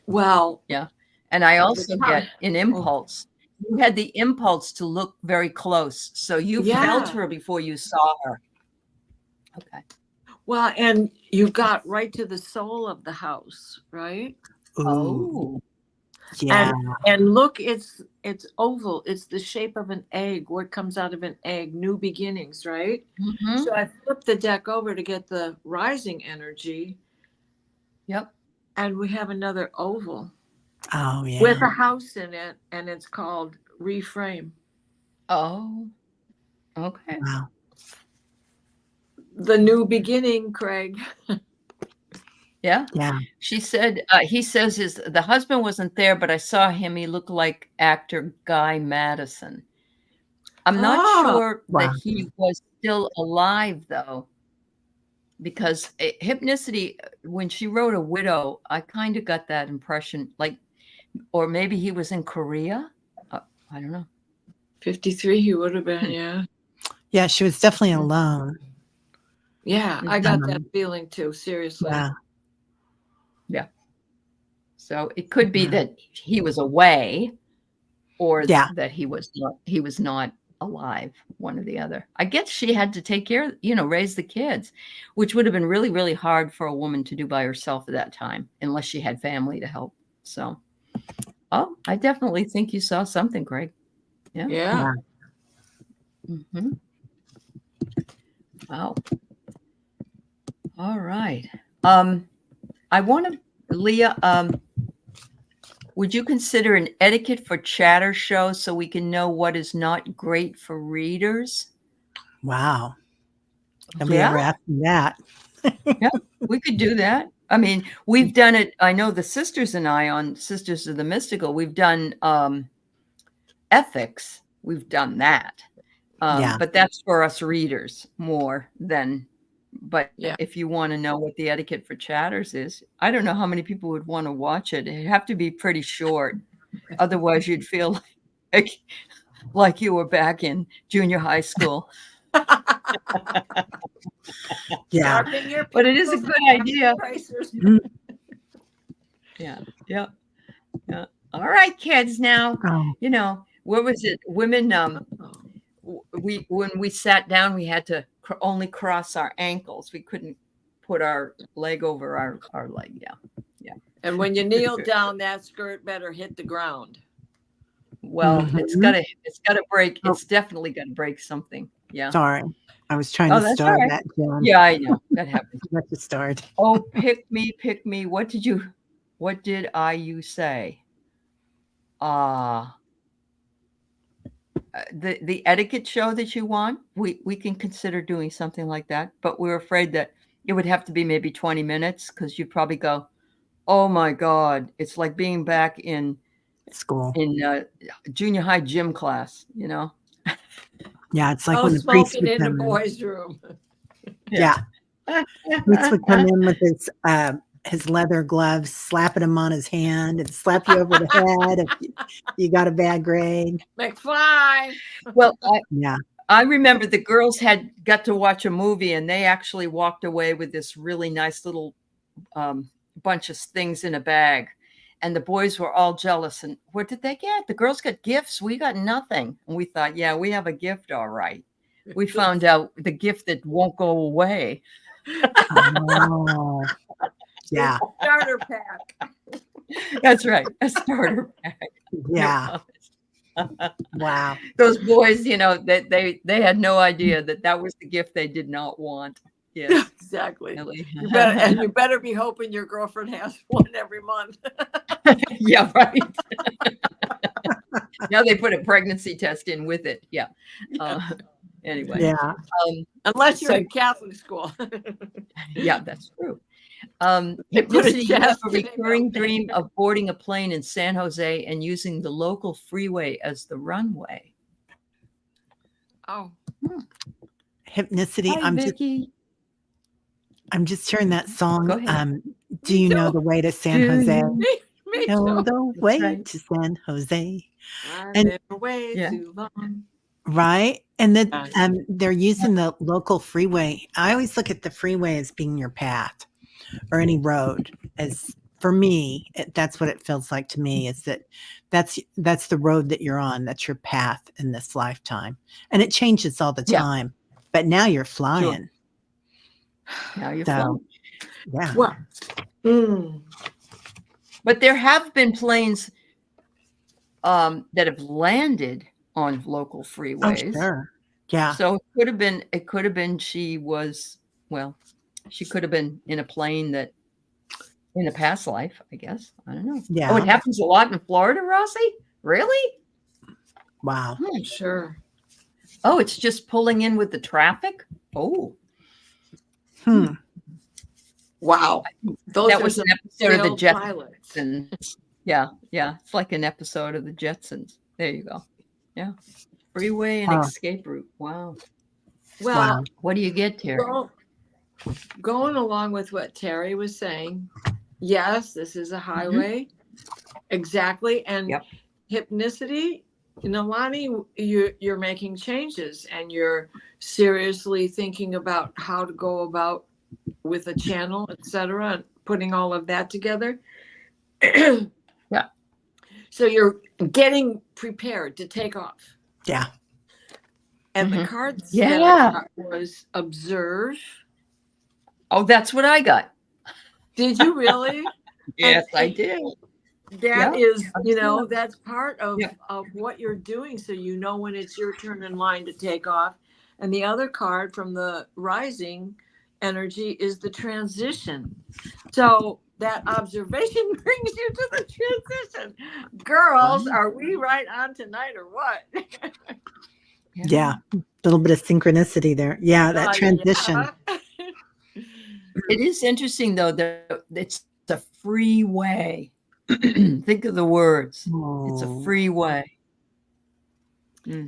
Well, And I also the get time- an impulse. You had the impulse to look very close. So you felt Yeah. her before you saw her. Okay. well, and you got right to the soul of the house, right? Ooh, Oh. yeah. And look, it's oval. It's the shape of an egg. What comes out of an egg? New beginnings, right? Mhm. So I flipped the deck over to get the rising energy, Yep. and we have another oval Oh, yeah. with a house in it, and it's called Reframe. Oh. Okay. Wow. The new beginning, Craig. Yeah. Yeah. She said, he says the husband wasn't there, but I saw him. He looked like actor Guy Madison. I'm not sure Wow. that he was still alive, though, because Hypnicity, when she wrote A Widow, I kind of got that impression, or maybe he was in Korea. I don't know. 53, he would have been, yeah. Yeah, she was definitely alone. Yeah, I got that feeling too, seriously. Yeah. So it could be that he was away, or Yeah. that he was not alive, one or the other. I guess she had to take care, raise the kids, which would have been really, really hard for a woman to do by herself at that time, unless she had family to help. So, I definitely think you saw something, Greg. Yeah. Yeah. Mm-hmm. Wow. All right. I want to Leah, would you consider an etiquette for chatter show so we can know what is not great for readers? Wow. Nobody Yeah. ever asked me that. We could do that. I mean, we've done it. I know the sisters and I on Sisters of the Mystical, we've done ethics. We've done that. Yeah. But that's for us readers more than, but Yeah. if you want to know what the etiquette for chatters is, I don't know how many people would want to watch it. It'd have to be pretty short. Otherwise you'd feel like you were back in junior high school. Yeah. Sharpen your But it is a pencils good and idea. erasers. Yeah. All right, kids. Now, Oh, what was it? Women, when we sat down, we had to only cross our ankles. We couldn't put our leg over our leg. Yeah. And when you kneel down, that skirt better hit the ground. Well, it's gotta break. Oh. It's definitely gotta break something. Yeah. sorry. I was trying Oh, to that's all start right. that, Jen. Yeah, I know. That happens. I got to start. Oh, pick me. What did you say? The etiquette show that you want, we can consider doing something like that, but we're afraid that it would have to be maybe 20 minutes because you'd probably go, oh my God, it's like being back in School. junior high gym class, Yeah, it's like No when the priest smoking would in the come in. boys' room. Yeah. Priest would come in with his leather gloves, slapping him on his hand and slap you over the head if you got a bad grade. McFly. Well, Yeah. I remember the girls had got to watch a movie and they actually walked away with this really nice little bunch of things in a bag. And the boys were all jealous. And what did they get? The girls got gifts. We got nothing. And we thought, yeah, we have a gift. All right. We found out the gift that won't go away. Oh. Yeah. Starter pack. That's right. A starter pack. Yeah. Wow. Those boys, they had no idea that was the gift they did not want. Yes. Exactly. Really. You better be hoping your girlfriend has one every month. Yeah, right. Now they put a pregnancy test in with it. Yeah. Anyway. Yeah. Unless you're in Catholic school. Yeah, that's true. Put a Hypnicity, you have chest a in it, recurring okay. dream of boarding a plane in San Jose and using the local freeway as the runway. Oh. Hypnicity. Hi, Vicky. I'm just hearing that Go song. ahead. Do you know the way to San Jose? Me Know too. the way right. to San Jose. I've And- been away Yeah. too long. Right. And then Yes. they're using the local freeway. I always look at the freeway as being your path or any road. As for me, that's what it feels like to me, is that's the road that you're on. That's your path in this lifetime. And it changes all the Yeah. time. But now you're flying. Now you're So, flying. yeah. Well, But there have been planes that have landed on local Oh, freeways. sure. Yeah. So it could have been she could have been in a plane that in a past life, I guess. I don't know. Yeah. Oh, it happens a lot in Florida, Rossi? Really? Wow. sure. Oh, it's just pulling in with the traffic? Oh, Hmm. Wow. Those that are was some an episode of the skilled pilots. Jetsons. Yeah. It's like an episode of the Jetsons. There you go. Yeah. Freeway and Huh. escape route. Wow. Well, Wow. What do you get, Terry? going along with what Terry was saying, yes, this is a highway. Exactly. And Yep. hypnicity, Lonnie, you're making changes and you're seriously thinking about how to go about with a channel, etc., and putting all of that together. Yeah. So you're getting prepared to take off. Yeah. And the Mhm. cards Yeah. that I got was observe. Oh, that's what I got. Did you really? Yes, I did. That Yeah, is, absolutely. that's part of, Yeah. of what you're doing. So you know when it's your turn in line to take off. And the other card from the rising energy is the transition. So that observation brings you to the transition. Girls, Wow. are we right on tonight or what? Yeah. A little bit of synchronicity there. Yeah. That transition. Yeah. It is interesting though that it's a free way. Think of the words. It's a Oh, free way.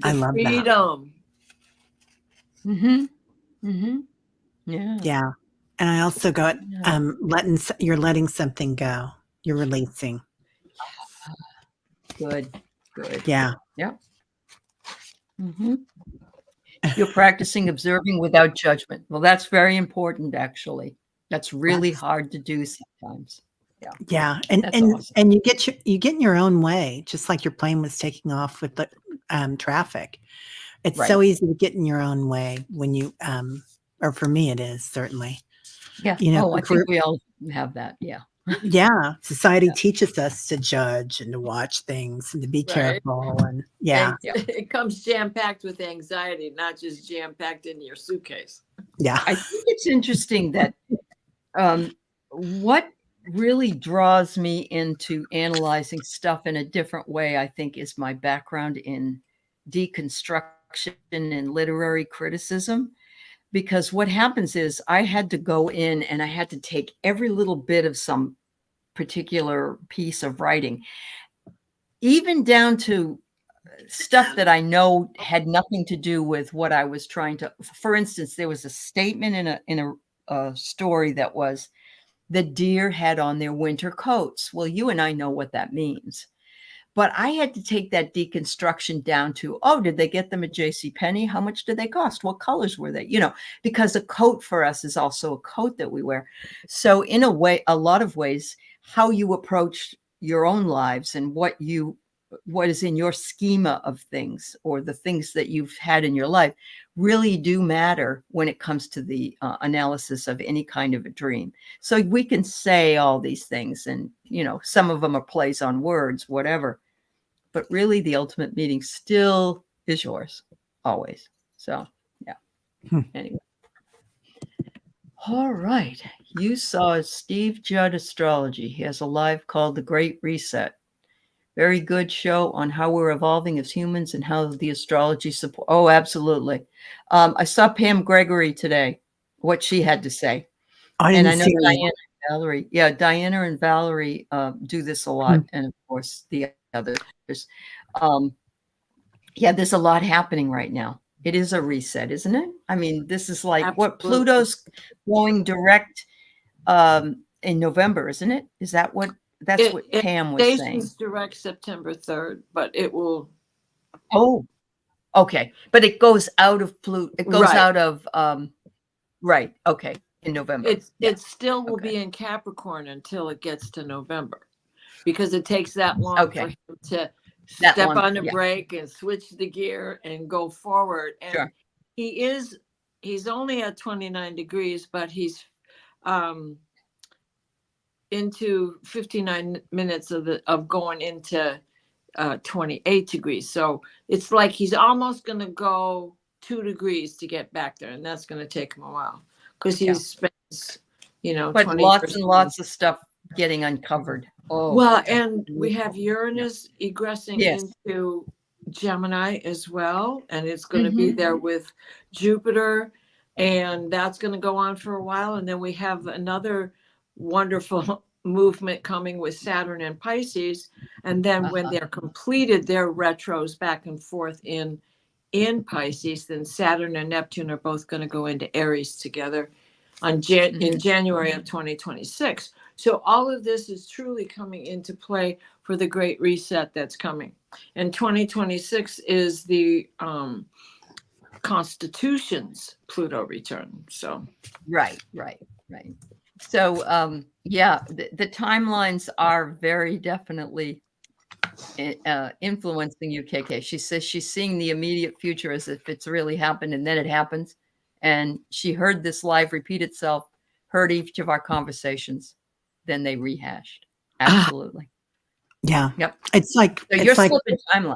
I love that. Freedom. Mm-hmm. Mm-hmm. Yeah. Yeah. And I also got Yeah. you're letting something go. You're releasing. Good. Good. Yeah. Yeah. Mm-hmm. You're practicing observing without judgment. Well, that's very important, actually. That's really That's- hard to do sometimes. Yeah. And That's and awesome. and you get in your own way, just like your plane was taking off with the traffic. It's Right. so easy to get in your own way when you or for me it is certainly. Yeah. You know, Oh, I if we're- think we all have that. Yeah. yeah, society Yeah. teaches us to judge and to watch things and to be Right. careful and yeah. And it comes jam packed with anxiety, not just jam packed in your suitcase. Yeah. I think it's interesting that what really draws me into analyzing stuff in a different way, I think, is my background in deconstruction and literary criticism. Because what happens is I had to go in and I had to take every little bit of some particular piece of writing, even down to stuff that I know had nothing to do with what I was trying to. For instance, there was a statement in a story that was the deer had on their winter coats. Well, you and I know what that means. But I had to take that deconstruction down to, oh, did they get them at JCPenney? How much did they cost? What colors were they? Because a coat for us is also a coat that we wear. So in a way, a lot of ways, how you approach your own lives and what is in your schema of things or the things that you've had in your life really do matter when it comes to the analysis of any kind of a dream. So we can say all these things and, some of them are plays on words, whatever, but really the ultimate meaning still is yours always. So, yeah. Anyway. All right. You saw Steve Judd Astrology. He has a live called The Great Reset. Very good show on how we're evolving as humans and how the astrology support. Oh, absolutely. I saw Pam Gregory today, what she had to say. I And didn't I know see Diana and Valerie. Yeah, Diana and Valerie do this a lot. And of course, the others. Yeah, there's a lot happening right now. It is a reset, isn't it? I mean, this is like what Absolutely. Pluto's going direct in November, isn't it? Is that what what Pam was saying? Station's direct September 3rd, but it will. Oh, okay. But it goes out of Pluto. It goes Right. out of right. Okay. In November. It still will Okay. be in Capricorn until it gets to November, because it takes that long Okay. for him to That step long, on the yeah. brake and switch the gear and go forward. And Sure. he's only at 29 degrees, but he's into 59 minutes of going into 28 degrees. So it's like he's almost going to go 2 degrees to get back there, and that's going to take him a while because he Yeah. spends, But 20 lots and lots of stuff getting uncovered. Oh, Well, and we have Uranus egressing Yes. into Gemini as well, and it's going to be there with Jupiter, and that's going to go on for a while. And then we have another wonderful movement coming with Saturn and Pisces, and then when they're completed their retros back and forth in Pisces, then Saturn and Neptune are both going to go into Aries together in January of 2026. So all of this is truly coming into play for the Great Reset that's coming. And 2026 is the Constitution's Pluto return. So Right. So yeah, the timelines are very definitely influencing UKK. She says she's seeing the immediate future as if it's really happened, and then it happens. And she heard this live repeat itself, heard each of our conversations, then they rehashed. Absolutely. Yeah. Yep. It's like So you're it's like slipping timeline.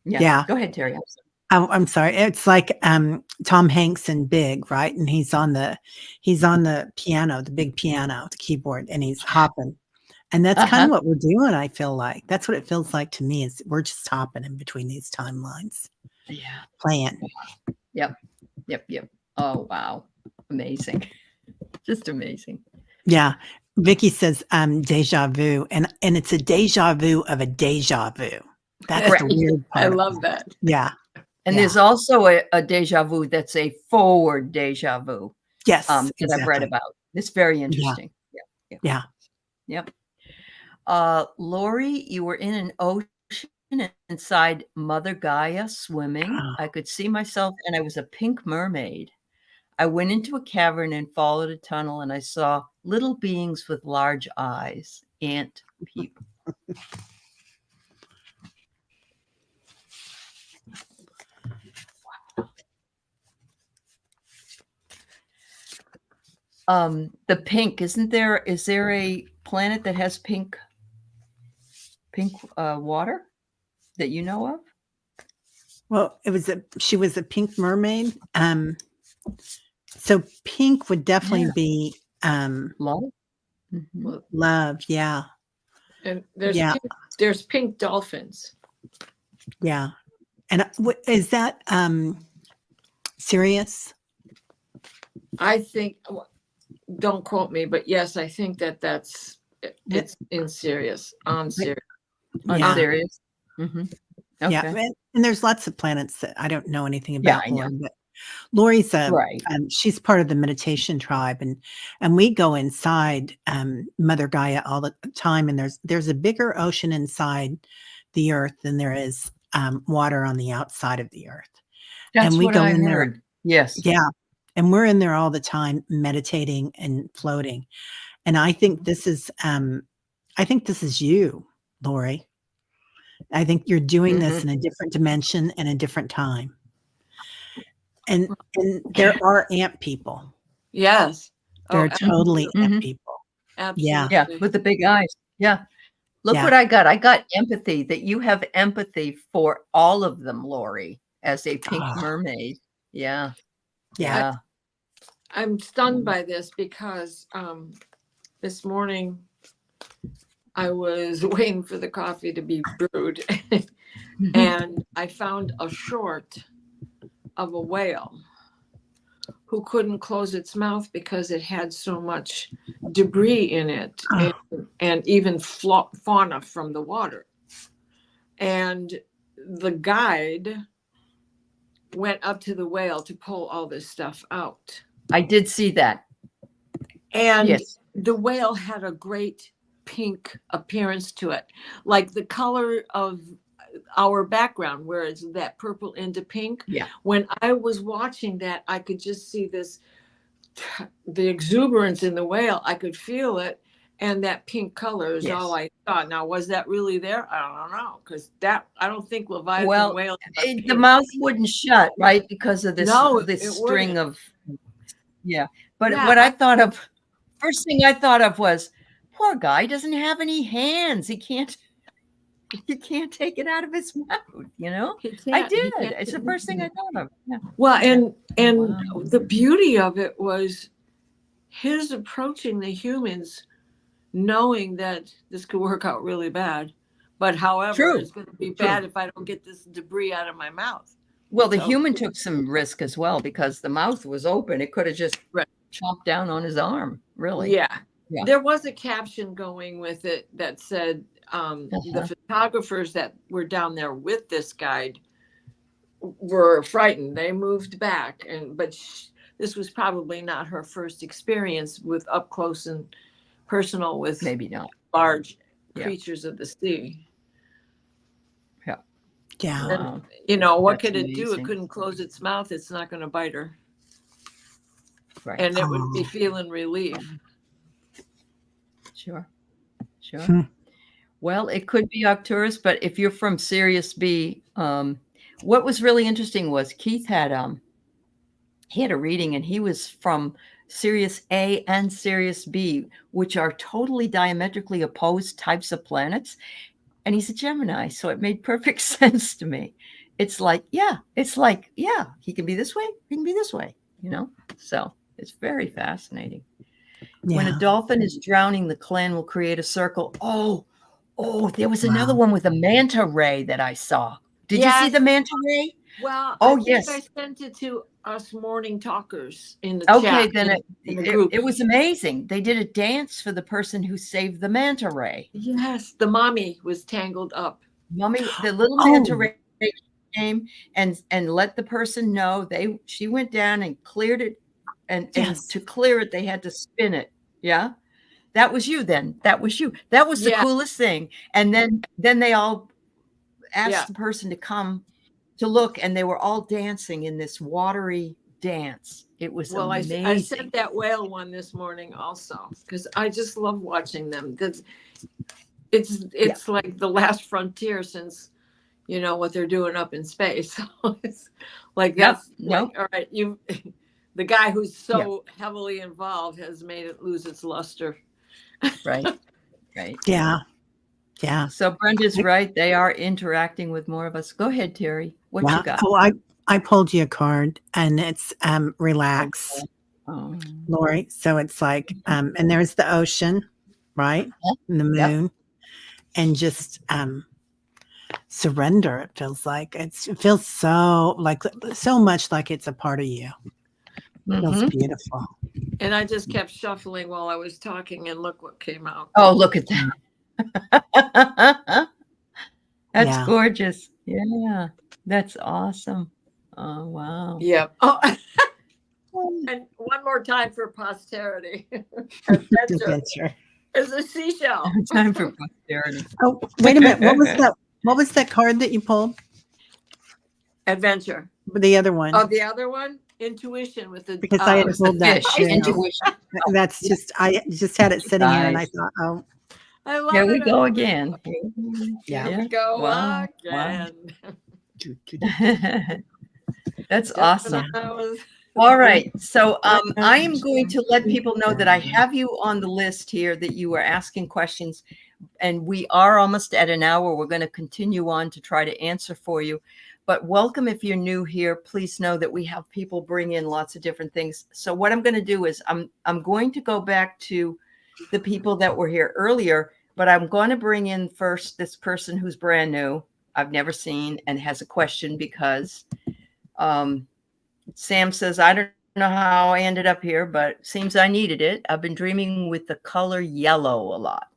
Yeah. Yeah. Go ahead, Terry. I'm sorry. Oh, I'm sorry. It's like Tom Hanks in Big, right? And he's on the piano, the big piano, the keyboard, and he's hopping. And that's kind Uh-huh. of what we're doing, I feel like. That's what it feels like to me is we're just hopping in between these timelines, Yeah. playing. Yep. Yep. Yep. Oh, wow. Amazing. Just amazing. Yeah. Vicky says deja vu, and it's a deja vu of a deja vu. That's Right. the weird I part. love that. Yeah. And Yeah. there's also a deja vu that's a forward deja vu Yes. that I've read Exactly. about. It's very interesting. Yeah. Yeah. Yep. Lori, you were in an ocean inside Mother Gaia swimming. Oh, I could see myself, and I was a pink mermaid. I went into a cavern and followed a tunnel, and I saw little beings with large eyes, ant people. The pink, is there a planet that has pink water that you know of? well, she was a pink mermaid. So pink would definitely Yeah. be Love? Mhm. Well, love. Yeah. and Yeah. there's pink dolphins. Yeah. And is that Sirius? I think, don't quote me, but yes, I think that's it's in Sirius, on Sirius. I'm Yeah. serious. Mhm. Yeah. Okay. And there's lots of planets that I don't know anything Yeah, about, I know. Lori, but Lori's Right. she's part of the meditation tribe, and we go inside Mother Gaia all the time, and there's a bigger ocean inside the earth than there is water on the outside of the earth. That's And we what go I in there. heard. Yes. Yeah. And we're in there all the time meditating and floating. And I think this is you, Lori. I think you're doing this Mhm. in a different dimension and a different time. And there are ant people. Yes. There Oh, are totally ant Mhm. people. absolutely. Yeah, with the big eyes. Yeah. Look Yeah. what I got. I got empathy, that you have empathy for all of them, Lori, as a pink Oh, mermaid. Yeah. yeah. Yeah. I'm stunned by this because this morning I was waiting for the coffee to be brewed and I found a short of a whale who couldn't close its mouth because it had so much debris in it Oh, and even fauna from the water. And the guide went up to the whale to pull all this stuff out. I did see that. And Yes. the whale had a great pink appearance to it, like the color of our background, where it's that purple into pink. Yeah. When I was watching that, I could just see the exuberance in the whale. I could feel it. And that pink color is all I saw. Now, was that really there? I don't know. Because I don't think Leviathan Well, whale. the mouth wouldn't shut, right? Because of this it string wouldn't. of, yeah. But Yeah, what I thought of, first thing I thought of was, poor guy doesn't have any hands. He can't take it out of his mouth, you know? he I can't- he did. can't- It's the first thing I thought of. Yeah. Well, and Wow. the beauty of it was his approaching the humans, knowing that this could work out really bad. But however, True. it's going to be True. bad if I don't get this debris out of my mouth. Well, the So- human took some risk as well because the mouth was open. It could have just Right. chomped down on his arm, really. Yeah. Yeah. There was a caption going with it that said the photographers that were down there with this guide were frightened. They moved back, but this was probably not her first experience with up close and personal with Maybe not. large Yeah. creatures of the sea. yeah. Wow. You know, what That's could it do? amazing. It couldn't close its mouth. It's not going to bite her. Right. And it would be Oh. feeling relief. Sure. Sure. Hmm. Well, it could be Arcturus, but if you're from Sirius B, what was really interesting was Keith had a reading, and he was from Sirius A and Sirius B, which are totally diametrically opposed types of planets. And he's a Gemini, so it made perfect sense to me. it's like, yeah, he can be this way, he can be this way, So it's very fascinating. When a Yeah. dolphin is drowning, the clan will create a circle. Oh, there was another Wow. one with a manta ray that I saw. Did you see Yes. the manta ray? Well, Oh, I think yes. I sent it to us morning talkers in the Okay, chat, then in the group. it was amazing. They did a dance for the person who saved the manta ray. Yes, the mommy was tangled up. Mommy, the little Oh. manta ray came and let the person know she went down and cleared it, and Yes. to clear it they had to spin it. Yeah. That was you then. That was you. That was the Yeah. coolest thing. And then they all asked Yeah. the person to come to look, and they were all dancing in this watery dance. It was Well, amazing. I sent that whale one this morning also because I just love watching them. It's like the last frontier since what they're doing up in space. So it's like that's like, all right, the guy who's so heavily involved has made it lose its luster. Right. Yeah. Yeah. So Brenda's right. They are interacting with more of us. Go ahead, Terry. What you got? Oh, I pulled you a card, and it's relax, Oh. Lori. So it's like and there's the ocean, right? And the moon, and just surrender. It feels like it feels so much like it's a part of you. It feels beautiful. And I just kept shuffling while I was talking, and look what came out. Oh, look at that. That's gorgeous. Yeah. That's awesome. Oh, wow. Yep. Oh, and one more time for posterity. Adventure is a seashell. Time for posterity. Oh, wait a minute. What was that card that you pulled? Adventure. The other one. Oh, the other one? Intuition with the because I had pulled that. Intuition. That's just I just had it sitting here, and I thought, oh, I love here it. we go again. Here we go Wow. again. That's awesome. All right. So I am going to let people know that I have you on the list here, that you are asking questions, and we are almost at an hour. We're going to continue on to try to answer for you. But welcome if you're new here. Please know that we have people bring in lots of different things. So what I'm going to do is I'm going to go back to the people that were here earlier, but I'm going to bring in first this person who's brand new, I've never seen, and has a question because Sam says, I don't know how I ended up here, but it seems I needed it. I've been dreaming with the color yellow a lot.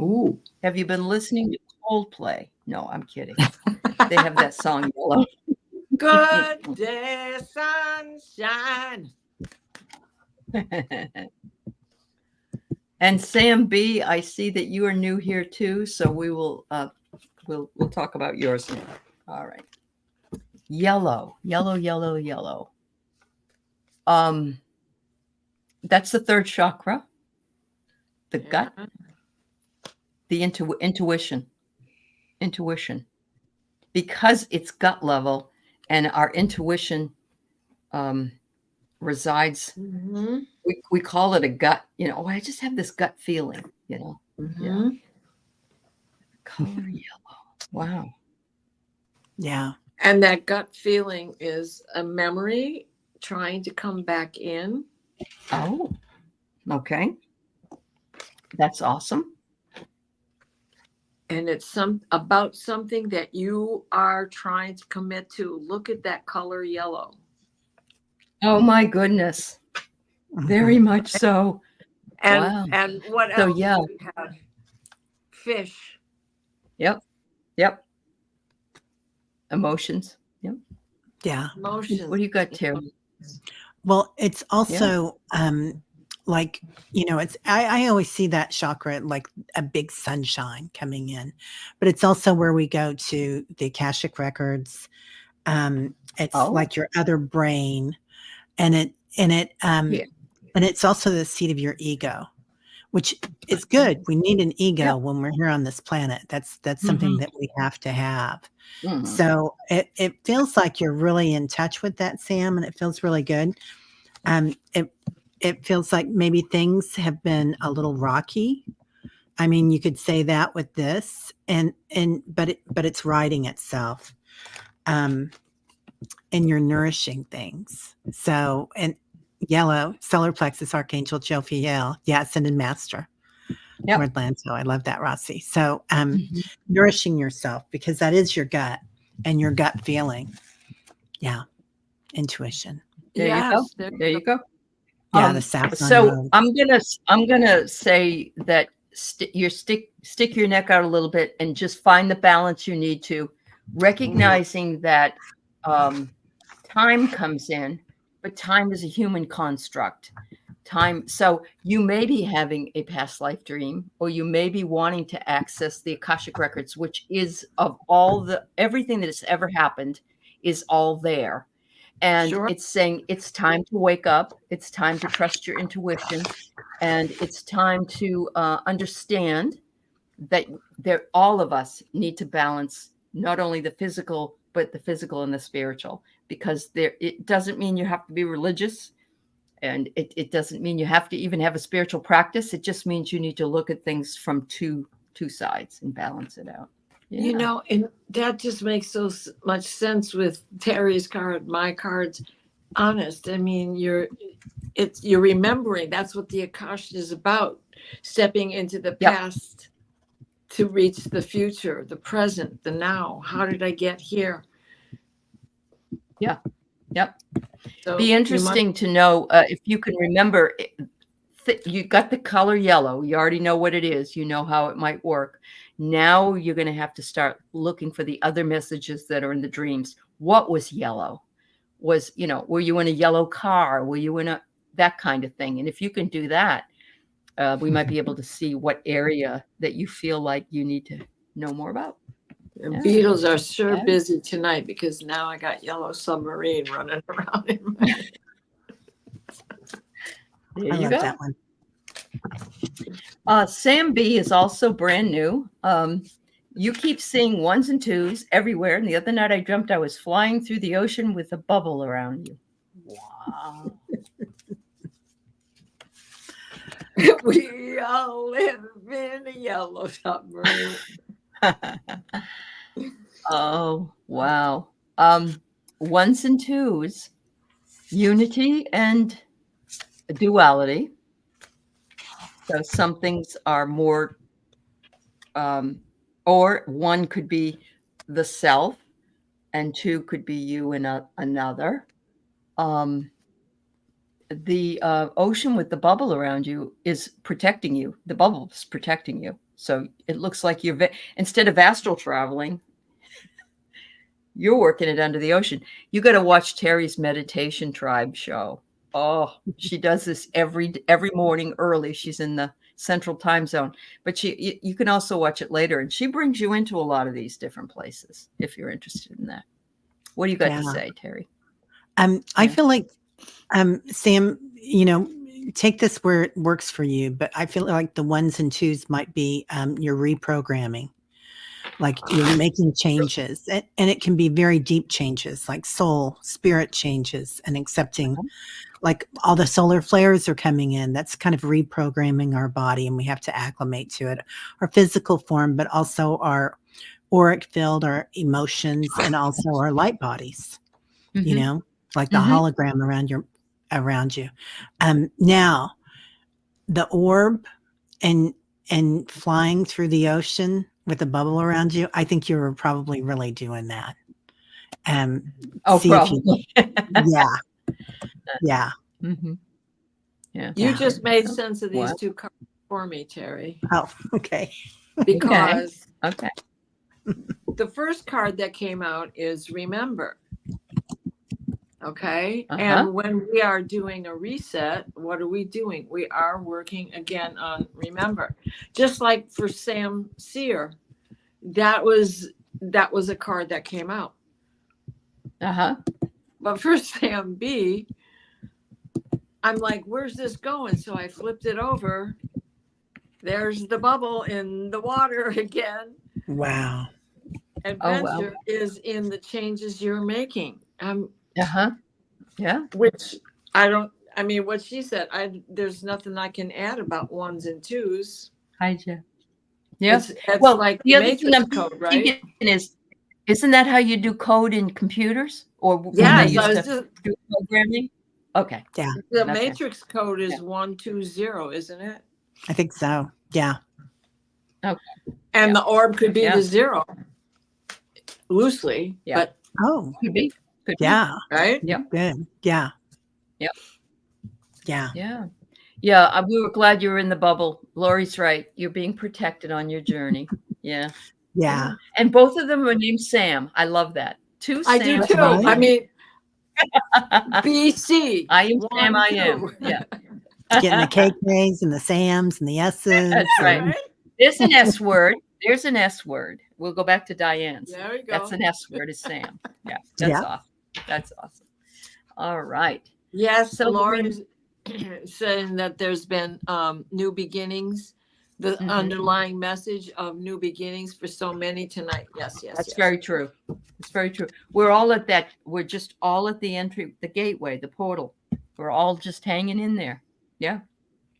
Ooh. Have you been listening to Coldplay? No, I'm kidding. They have that song Yellow. Good day, sunshine. And Sam B, I see that you are new here too, so we will we'll talk about yours now. All right. Yellow. That's the third chakra. The gut. The intuition. Because it's gut level and our intuition resides, we call it a gut, I just have this gut feeling, Yeah. Color yellow. Wow. Yeah. And that gut feeling is a memory trying to come back in. Oh, okay. That's awesome. And it's about something that you are trying to commit to. Look at that color yellow. Oh my goodness. Very much so. And wow. And what else? So yeah. We have fish. Yep. Emotions. Yep. Yeah. Emotions. What do you got, Terry? Well, it's also like, it's I always see that chakra like a big sunshine coming in, but it's also where we go to the Akashic records. It's like your other brain, and it's also the seat of your ego, which is good. We need an ego when we're here on this planet. That's something that we have to have. So it feels like you're really in touch with that, Sam, and it feels really good. It feels like maybe things have been a little rocky. I mean, you could say that with this, but it's righting itself. and you're nourishing things. So, and yellow, solar plexus, Archangel Jophiel, yeah, ascended master. Yep. Lord Lanto. I love that, Rossi. So, Mhm. nourishing yourself, because that is your gut and your gut feeling. Yeah. Intuition. There you go. Yes, There you go. Yeah. The saffron So rose. I'm gonna say that stick your neck out a little bit and just find the balance you need to, recognizing that time comes in, but time is a human construct. Time. So you may be having a past life dream, or you may be wanting to access the Akashic records, which is of everything that has ever happened is all there. And Sure. it's saying it's time to wake up. It's time to trust your intuition. And it's time to understand that all of us need to balance not only the physical, but the physical and the spiritual, because it doesn't mean you have to be religious. And it doesn't mean you have to even have a spiritual practice. It just means you need to look at things from two sides and balance it out. You Yeah. know, and that just makes so much sense with Terry's card, my cards. Honest, I mean, you're remembering. That's what the Akasha is about. Stepping into the Yep. past to reach the future, the present, the now. How did I get here? Yep. So Be interesting to know if you can remember. You got the color yellow. You already know what it is. You know how it might work. Now you're going to have to start looking for the other messages that are in the dreams. What was yellow? Were you in a yellow car? Were you in that kind of thing? And if you can do that, we might be able to see what area that you feel like you need to know more about. The Yeah. Beatles are sure Yeah. busy tonight, because now I got Yellow Submarine running around in my There I you love go. that one. Sam B is also brand new. You keep seeing ones and twos everywhere. And the other night I dreamt I was flying through the ocean with a bubble around you. Wow. We all live in a yellow submarine. Oh, wow. Ones and twos, unity and duality. So some things are more, or one could be the self, and two could be you and another. The ocean with the bubble around you is protecting you. The bubble is protecting you. So it looks like instead of astral traveling, you're working it under the ocean. You got to watch Terry's Meditation Tribe show. Oh, she does this every morning early. She's in the Central Time Zone, but you can also watch it later, and she brings you into a lot of these different places if you're interested in that. What do you got to say, Terry? I feel like, Sam, take this where it works for you, but I feel like the ones and twos might be your reprogramming. Like you're making changes, and it can be very deep changes, like soul, spirit changes, and accepting, like all the solar flares are coming in. That's kind of reprogramming our body, and we have to acclimate to it, our physical form, but also our auric field, our emotions, and also our light bodies, like the hologram around you. Now the orb and flying through the ocean with a bubble around you, I think you were probably really doing that. Probably. Yeah. Yeah. Mm-hmm. Yeah. You just made sense of these two cards for me, Terry. Oh, okay. Because okay. The first card that came out is Remember. Okay. And when we are doing a reset, what are we doing? We are working again on Remember. Just like for Sam Sear, that was a card that came out. But for Sam B, I'm like, where's this going? So I flipped it over. There's the bubble in the water again. Wow. Adventure is in the changes you're making. Yeah. Which what she said, there's nothing I can add about ones and twos. Hi, Jeff. Yeah. It's like the other Matrix thing I'm code, right? thinking is Isn't that how you do code in computers? Or when they Yes, used I was to just, do programming? Okay. Yeah, the Okay. matrix code is Yeah. 120, isn't it? I think so. Yeah. And Yeah. the orb could be Yeah. the 0, loosely, Yeah. but Oh, Could be. Could be. yeah. right? Yep. Good. Yeah. Yep. Yeah. Yeah. Yeah. We were glad you were in the bubble. Lori's right. You're being protected on your journey. Yeah. Yeah. And both of them are named Sam. I love that. Two I do Sams. too. right. I mean, BC. I am Sam. 1, I am. 2. Yeah. Getting the KKs and the Sams and the S's. That's right. and- There's an S word. There's an S word. We'll go back to Diane's. There we go. That's an S word is Sam. Yeah. That's Yeah. awesome. That's awesome. All right. Yes, So Lori's saying that there's been new beginnings, the Mhm. underlying message of new beginnings for so many tonight. Yes, yes, That's yes. very true. It's very true. We're all at that. We're just all at the entry, the gateway, the portal. We're all just hanging in there. Yeah,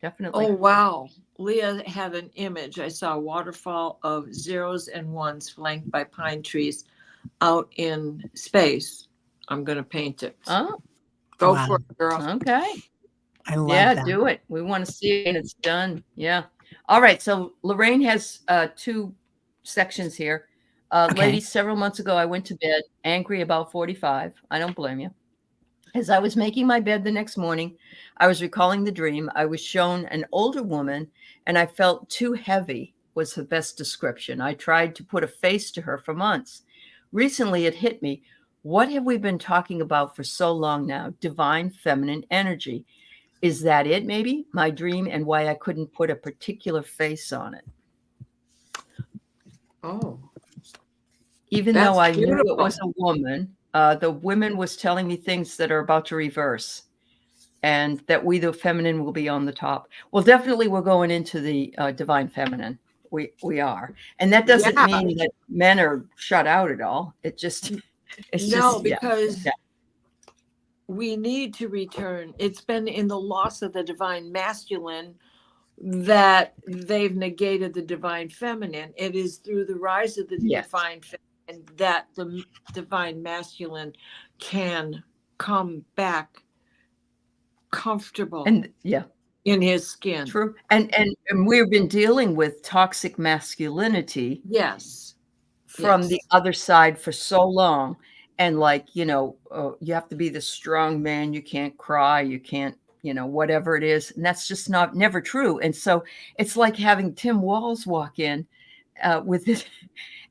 definitely. Oh, wow. Leah had an image. I saw a waterfall of 0s and 1s flanked by pine trees out in space. I'm going to paint it. Oh, Go Wow. for it, girl. okay. I love Yeah, that. do it. We want to see it and it's done. Yeah. All right. So Lorraine has 2 sections here. Okay. Ladies, several months ago, I went to bed angry about 45. I don't blame you. As I was making my bed the next morning, I was recalling the dream. I was shown an older woman and I felt too heavy was the best description. I tried to put a face to her for months. Recently, it hit me. What have we been talking about for so long now? Divine feminine energy. Is that it, maybe? My dream and why I couldn't put a particular face on it. Oh, Even That's though I knew beautiful. it was a woman, the woman was telling me things that are about to reverse and that we, the feminine, will be on the top. Well, definitely we're going into the divine feminine. We are. And that doesn't Yeah. mean that men are shut out at all. It's no, just, yeah. because yeah. we need to return. It's been in the loss of the divine masculine that they've negated the divine feminine. It is through the rise of the Yes. divine feminine that the divine masculine can come back comfortable And yeah. in his skin. True. And we've been dealing with toxic masculinity Yes. from Yes. the other side for so long. And like, you have to be the strong man. You can't cry. You can't, whatever it is. And that's just never true. And so it's like having Tim Walz walk in with it.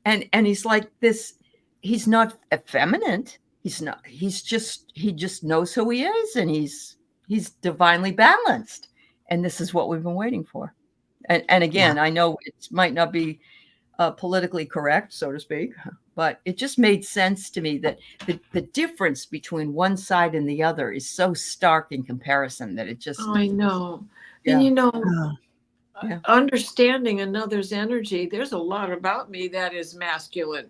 And he's like this, he's not effeminate. He's not, he just knows who he is. And he's divinely balanced. And this is what we've been waiting for. And again, I know it might not be politically correct, so to speak, but it just made sense to me that the difference between one side and the other is so stark in comparison that it just. Oh, I know. Yeah. And Oh, Yeah. understanding another's energy, there's a lot about me that is masculine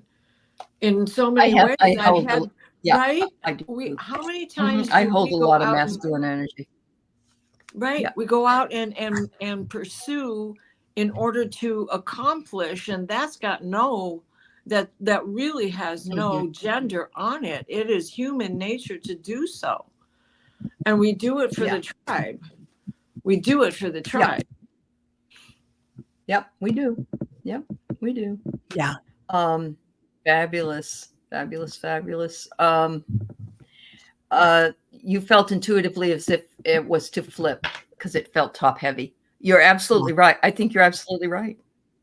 in so many ways. I hold I've had, yeah, right? I do. How many times I do hold we a go lot of out masculine energy. right? Yeah. We go out and pursue in order to accomplish, and that's got that really has no gender on it. It is human nature to do so. And we do it for Yeah. the tribe. We do it for the tribe. Yep, we do. Yep, we do. yeah. Fabulous. You felt intuitively as if it was to flip because it felt top heavy. You're absolutely right. I think you're absolutely right.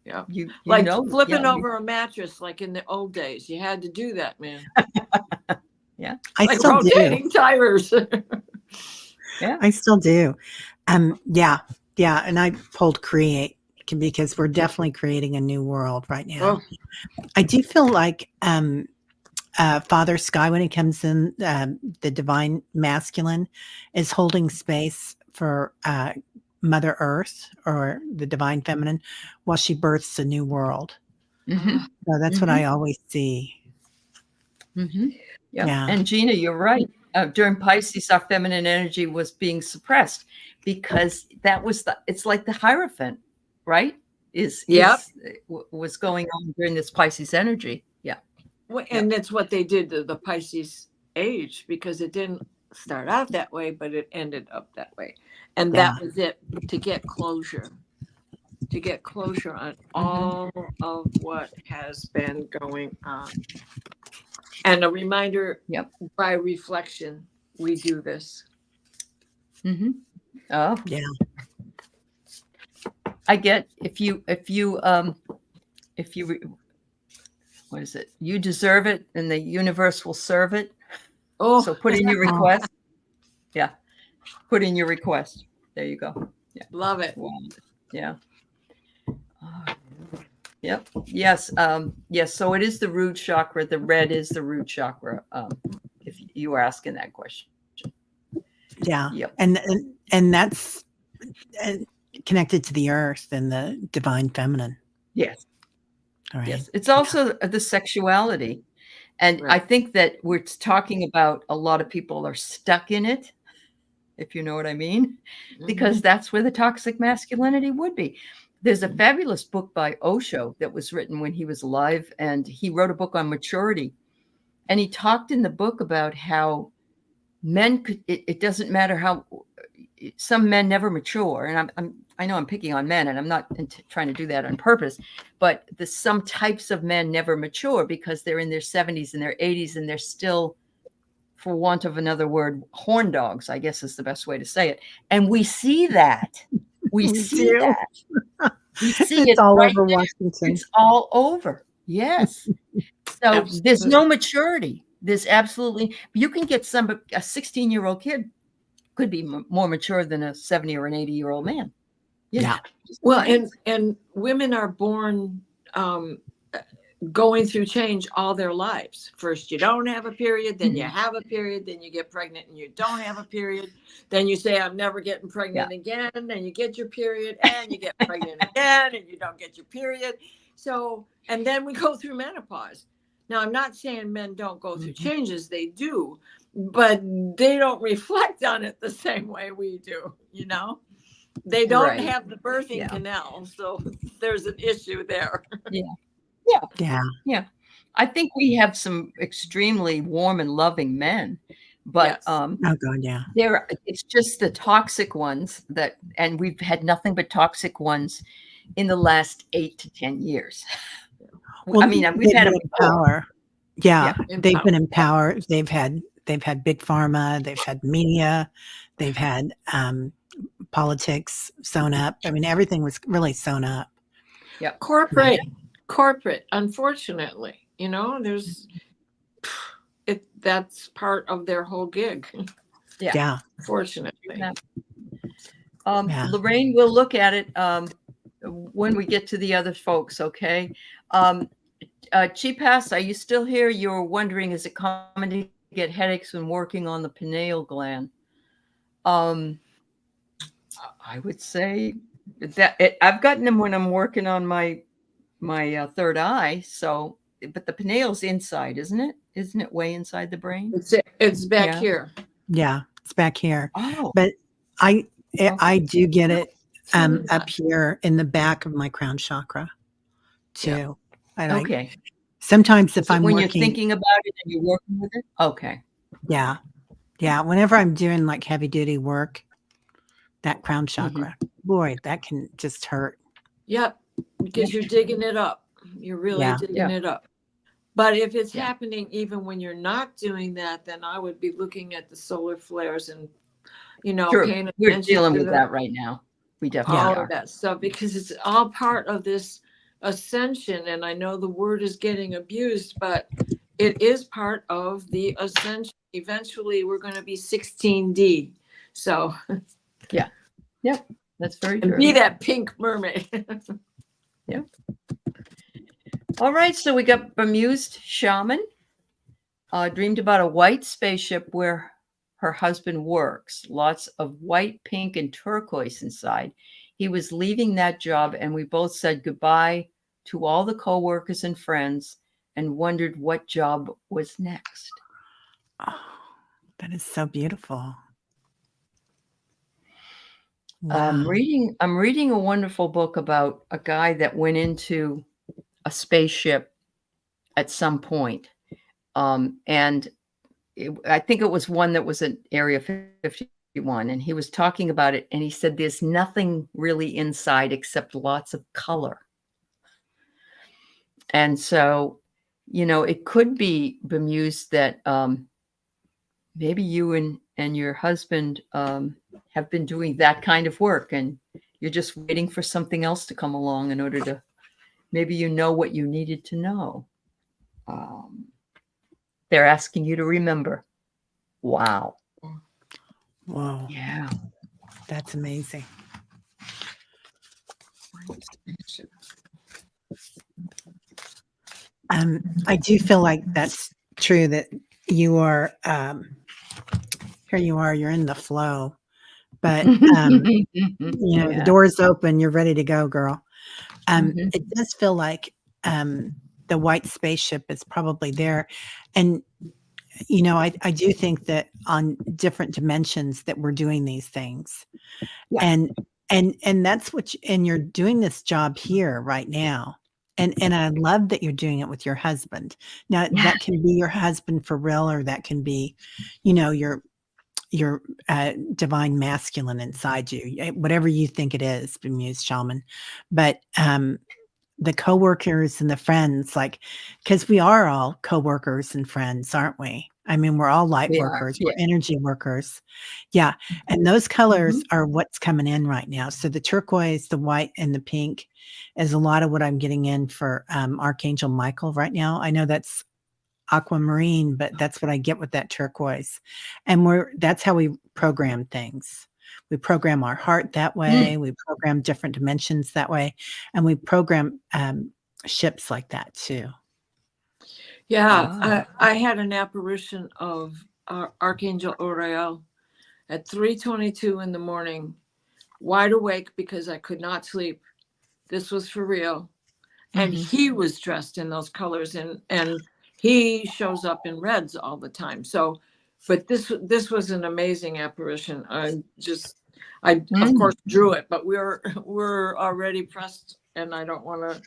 Yeah. You Like know, flipping yeah, over a mattress, like in the old days. You had to do that, man. I Like still do. rotating tires. I still do. Yeah. And I pulled create because we're definitely creating a new world right now. Oh, I do feel like Father Sky, when he comes in, the divine masculine, is holding space for Mother Earth or the divine feminine while she births a new world. Mhm, So that's what I always see. mhm. Yeah. Yeah. And Gina, you're right. During Pisces, our feminine energy was being suppressed because that was it's like the Hierophant, right? Yep. Was going on during this Pisces energy. Yeah. And that's what they did to the Pisces age, because it didn't start out that way, but it ended up that way. And Yeah. that was it, to get closure on all of what has been going on. And a reminder, Yep. by reflection, we do this. Mm-hmm. Oh, Yeah. I get if you what is it? You deserve it, and the universe will serve it. Oh, So put in your request. Yeah, put in your request. There you go. Yeah, love it. wow. Yeah. Yep. Yes. Yes. So it is the root chakra. The red is the root chakra. If you were asking that question. Yeah. Yep. And that's connected to the earth and the divine feminine. Yes. All right. Yes. It's also the sexuality. And Right. I think that we're talking about a lot of people are stuck in it, if you know what I mean, because that's where the toxic masculinity would be. There's a fabulous book by Osho that was written when he was alive, and he wrote a book on maturity. And he talked in the book about how men could, it doesn't matter how, some men never mature. And I know I'm picking on men, and I'm not trying to do that on purpose, but some types of men never mature because they're in their 70s and their 80s, and they're still, for want of another word, horn dogs, I guess is the best way to say it. And we see that. We see do. that. We see It's it all right over there. Washington. It's all over. Yes. So Absolutely. there's no maturity. There's absolutely, you can get a 16-year-old kid could be more mature than a 70 or an 80-year-old man. Yeah. Well, and women are born going through change all their lives. First, you don't have a period, then you have a period, then you get pregnant and you don't have a period. Then you say, I'm never getting pregnant again. Then you get your period and you get pregnant again and you don't get your period. So, and then we go through menopause. Now, I'm not saying men don't go through changes, they do, but they don't reflect on it the same way we do, you know? They don't Right. have the birthing canal, so there's an issue there. Yeah. I think we have some extremely warm and loving men, but Yes. Oh God, yeah. it's just the toxic ones and we've had nothing but toxic ones in the last 8 to 10 years. Well, I mean, we've they've had been them in before. power. Yeah, in they've been power. in power. They've had big pharma. They've had media. They've had politics sewn up. I mean, everything was really sewn up. Yeah. Corporate, unfortunately, you know, that's part of their whole gig, Yeah. fortunately. Yeah. Lorraine, we'll look at it when we get to the other folks, okay? Chipas, are you still here? You were wondering, is it common to get headaches when working on the pineal gland? I would say that I've gotten them when I'm working on my third eye. So, but the pineal's inside, isn't it? Isn't it way inside the brain? It's back here. Yeah, it's back here. Oh, But I do get it True up that. here in the back of my crown chakra too. And okay. sometimes if So I'm when working, you're thinking about it and you're working with it, okay. yeah, whenever I'm doing like heavy duty work, that crown chakra, boy, that can just hurt. Yep, because you're digging it up. You're really digging it up. But if it's happening even when you're not doing that, then I would be looking at the solar flares and, you know, paying attention. We're dealing to with that right now. We definitely all are. of that stuff, because it's all part of this ascension. And I know the word is getting abused, but it is part of the ascension. Eventually we're going to be 16D. So That's very and true. be that pink mermaid. All right, so we got bemused shaman. Dreamed about a white spaceship where her husband works. Lots of white, pink, and turquoise inside. He was leaving that job, and we both said goodbye to all the coworkers and friends and wondered what job was next. Oh, that is so beautiful. Wow. I'm reading a wonderful book about a guy that went into a spaceship at some point, And I think it was one that was at Area 51, and he was talking about it, and he said there's nothing really inside except lots of color. And so, it could be bemused that maybe you and your husband have been doing that kind of work, and you're just waiting for something else to come along in order to, maybe what you needed to know. They're asking you to remember. Wow. Whoa, Yeah. that's amazing. I do feel like that's true, that you are, here you are, you're in the flow, but, the Yeah. door's open, you're ready to go, girl. Mhm. It does feel like, the white spaceship is probably there. And, I do think that on different dimensions that we're doing these things. Yeah. And that's and you're doing this job here right now. And I love that you're doing it with your husband. Now that can be your husband for real, or that can be, your divine masculine inside you, whatever you think it is, bemused shaman. But the coworkers and the friends, because we are all coworkers and friends, aren't we? I mean, we're all light We are. workers, Yeah. we're energy workers. Yeah. And those colors Mhm. are what's coming in right now. So the turquoise, the white, and the pink is a lot of what I'm getting in for Archangel Michael right now. I know that's aquamarine, but that's what I get with that turquoise. And that's how we program things. We program our heart that way. We program different dimensions that way. And we program ships like that too. Yeah, I had an apparition of Archangel Uriel at 3:22 in the morning, wide awake because I could not sleep. This was for real. And he was dressed in those colors, and he shows up in reds all the time. So, but this was an amazing apparition. I of course drew it, but we're already pressed, and I don't want to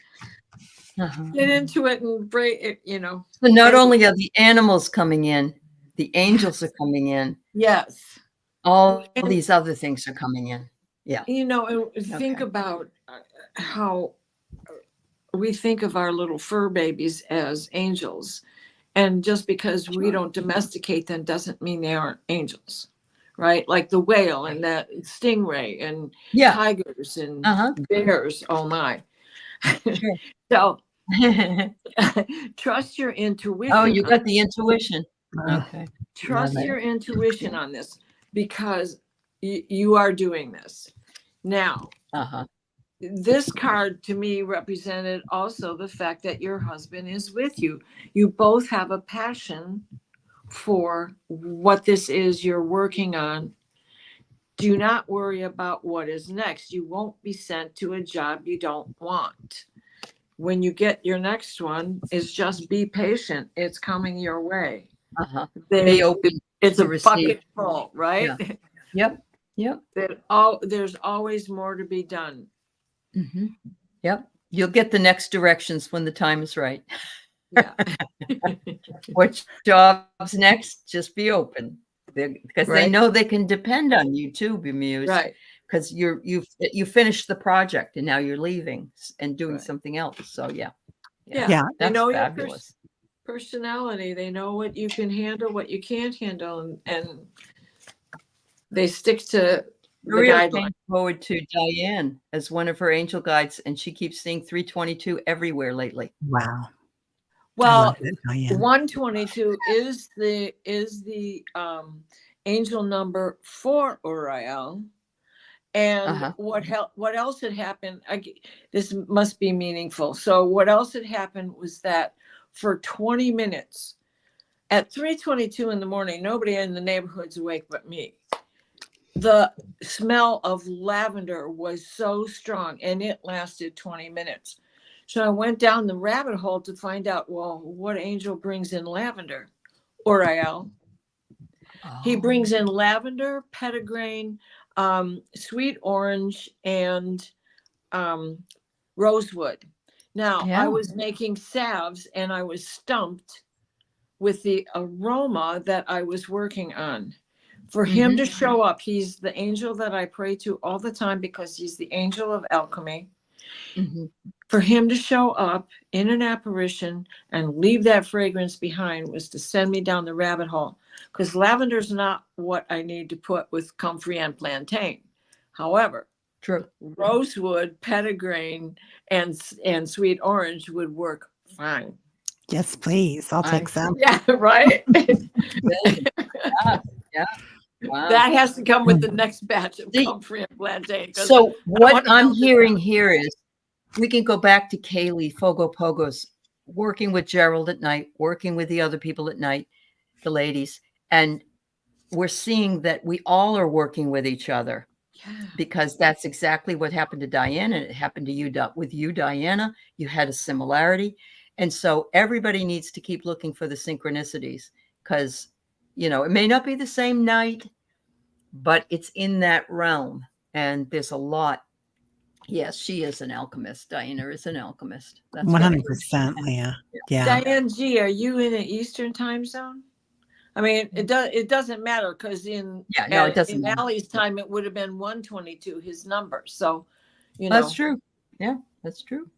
get into it and break it, So not only are the animals coming in, the angels are coming in. Yes. All these other things are coming in. Yeah. Think about how we think of our little fur babies as angels. And just because we don't domesticate them doesn't mean they aren't angels, right? Like the whale and that stingray and tigers and bears. Oh my. Sure. So trust your intuition. Oh, you got the intuition. Okay. Trust your intuition on this, because you are doing this. Now, this card to me represented also the fact that your husband is with you. You both have a passion for what this is you're working on. Do not worry about what is next. You won't be sent to a job you don't want. When you get your next one, is just be patient. It's coming your way. Be open. It's a bucket full, right? Yeah. Yep. There's always more to be done. Yep. You'll get the next directions when the time is right. Yeah. What job's next? Just be open, because they know they can depend on you too, bemused. Right. Because you finished the project and now you're leaving and doing something else. So yeah. They know fabulous. Your personality. They know what you can handle, what you can't handle, and they stick to the guidelines. Forward to Diane as one of her angel guides, and she keeps seeing 322 everywhere lately. Wow. Well, 122 is the angel number for Uriel. And what else had happened? This must be meaningful. So what else had happened was that for 20 minutes at 3:22 in the morning, nobody in the neighborhood's awake but me. The smell of lavender was so strong, and it lasted 20 minutes. So I went down the rabbit hole to find out, well, what angel brings in lavender? Uriel. He brings in lavender, petitgrain, sweet orange, and rosewood. Now, I was making salves, and I was stumped with the aroma that I was working on. For him to show up, he's the angel that I pray to all the time because he's the angel of alchemy. Mhm. For him to show up in an apparition and leave that fragrance behind was to send me down the rabbit hole, because lavender's not what I need to put with comfrey and plantain. However, True. rosewood, petitgrain, and sweet orange would work fine. Yes, please. I'll take some. Yeah, right. Yeah. Wow. That has to come with the next batch of comfrey and plantain. 'cause So what wanna I'm melt it hearing down. here is we can go back to Kaylee Fogo Pogos, working with Gerald at night, working with the other people at night, the ladies, and we're seeing that we all are working with each other, Yeah. because that's exactly what happened to Diana. And it happened to you, with you, Diana. You had a similarity. And so everybody needs to keep looking for the synchronicities, because, you know, it may not be the same night, but it's in that realm. And there's a lot. Yes, she is an alchemist. Diana is an alchemist. That's what it is. 100%, Leah. Yeah. Diane G, are you in an Eastern time zone? I mean, it doesn't matter, because in it doesn't in matter. Allie's time it would have been 122, his number. So, you know. That's true. Yeah, that's true.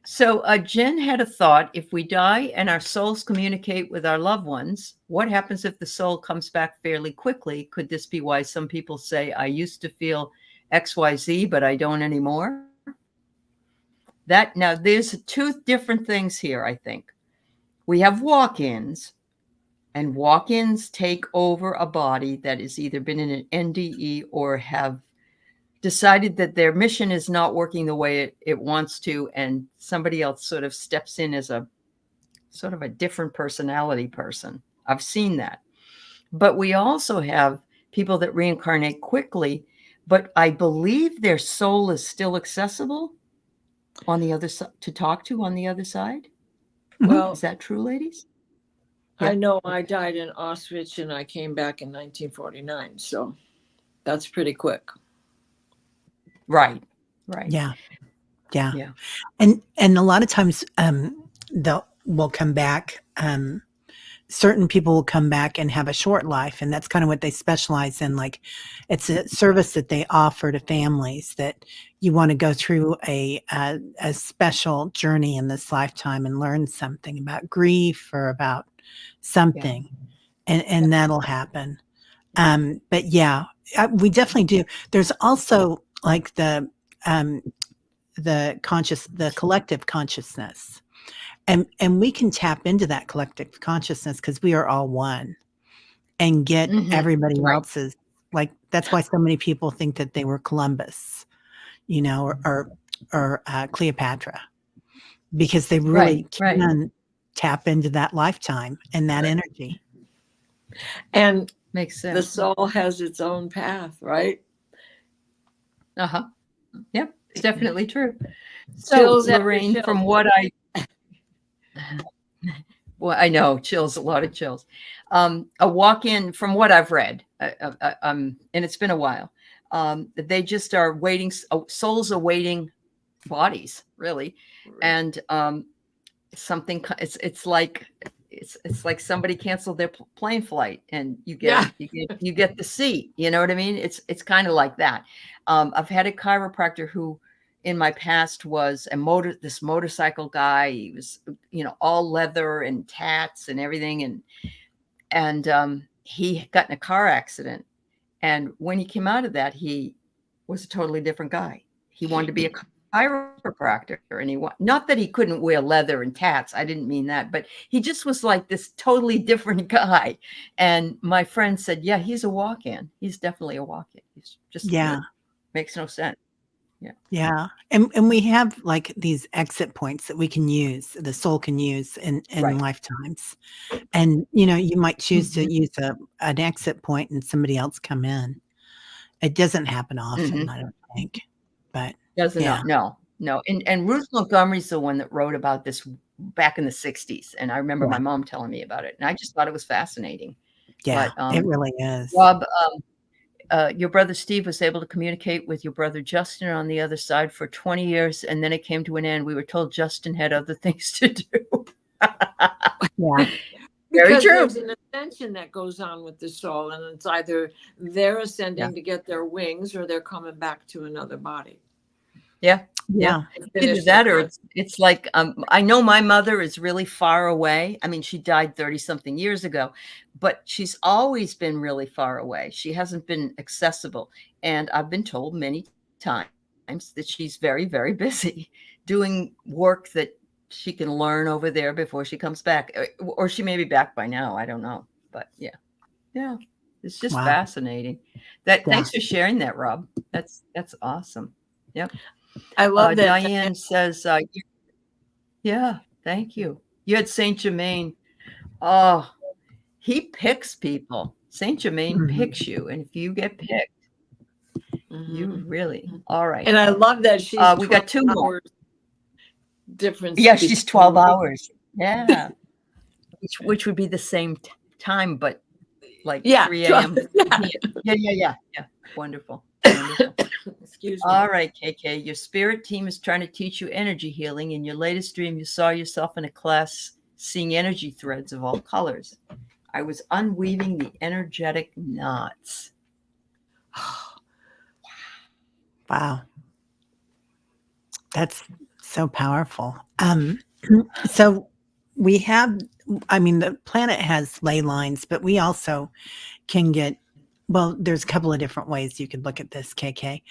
So Jen had a thought: if we die and our souls communicate with our loved ones, what happens if the soul comes back fairly quickly? Could this be why some people say, I used to feel XYZ, but I don't anymore? Now there's two different things here. I think we have walk-ins, and walk-ins take over a body that has either been in an NDE or have decided that their mission is not working the way it wants to, and somebody else sort of steps in as a sort of a different personality person. I've seen that. But we also have people that reincarnate quickly, but I believe their soul is still accessible on the other side, to talk to on the other side. Well, Is that true, ladies? I know I died in Auschwitz and I came back in 1949, so that's pretty quick. Right. Yeah. Yeah. And a lot of times we'll come back. Certain people will come back and have a short life, and that's kind of what they specialize in. Like, it's a service that they offer to families, that you want to go through a special journey in this lifetime and learn something about grief or about something, and that'll happen. But yeah, we definitely do. There's also like the collective consciousness. And we can tap into that collective consciousness because we are all one, and get everybody else's. Like, that's why so many people think that they were Columbus, you know, or Cleopatra, because they really can tap into that lifetime and that energy. And makes sense. The soul has its own path, right? Uh-huh. Yep, it's definitely true. So, Lorraine, from what well, I know, chills, a lot of chills. A walk-in, from what I've read, and it's been a while, they just are waiting, souls are waiting bodies, really. And something, it's like somebody canceled their plane flight, and you get the seat. You know what I mean? It's kind of like that. I've had a chiropractor who, in my past, was this motorcycle guy. He was, you know, all leather and tats and everything. And he got in a car accident. And when he came out of that, he was a totally different guy. He wanted to be a chiropractor, and not that he couldn't wear leather and tats. I didn't mean that, but he just was like this totally different guy. And my friend said, yeah, he's a walk-in. He's definitely a walk-in. He's just, makes no sense. Yeah. And we have like these exit points that we can use, the soul can use in lifetimes. And, you know, you might choose to use an exit point and somebody else come in. It doesn't happen often, I don't think, but doesn't. No. And Ruth Montgomery's the one that wrote about this back in the 60s. And I remember my mom telling me about it, and I just thought it was fascinating. Yeah, but, it really is. Rob, your brother Steve was able to communicate with your brother Justin on the other side for 20 years, and then it came to an end. We were told Justin had other things to do. Very because true. there's an ascension that goes on with the soul, and it's either they're ascending to get their wings or they're coming back to another body. Yeah. Yeah. to Either finish that their or it's like I know my mother is really far away. I mean, she died 30 something years ago, but she's always been really far away. She hasn't been accessible. And I've been told many times that she's very, very busy doing work that she can learn over there before she comes back. Or she may be back by now. I don't know. But yeah. Yeah. It's just Wow. fascinating. Thanks for sharing that, Rob. That's awesome. Yep. I love that. Diane says, yeah, thank you. You had Saint Germain. Oh, he picks people. Saint Germain Mhm. picks you. And if you get picked, you really, all right. And I love that she's we got 2 more. hours difference. Yeah, she's 12 hours. Yeah. which would be the same time, but like 3 a.m. Yeah. Wonderful. Wonderful. Excuse me. All right, KK, your spirit team is trying to teach you energy healing. In your latest dream, you saw yourself in a class seeing energy threads of all colors. I was unweaving the energetic knots. Wow. That's so powerful. So we have, I mean, the planet has ley lines, but we also can get, well, there's a couple of different ways you could look at this, KK.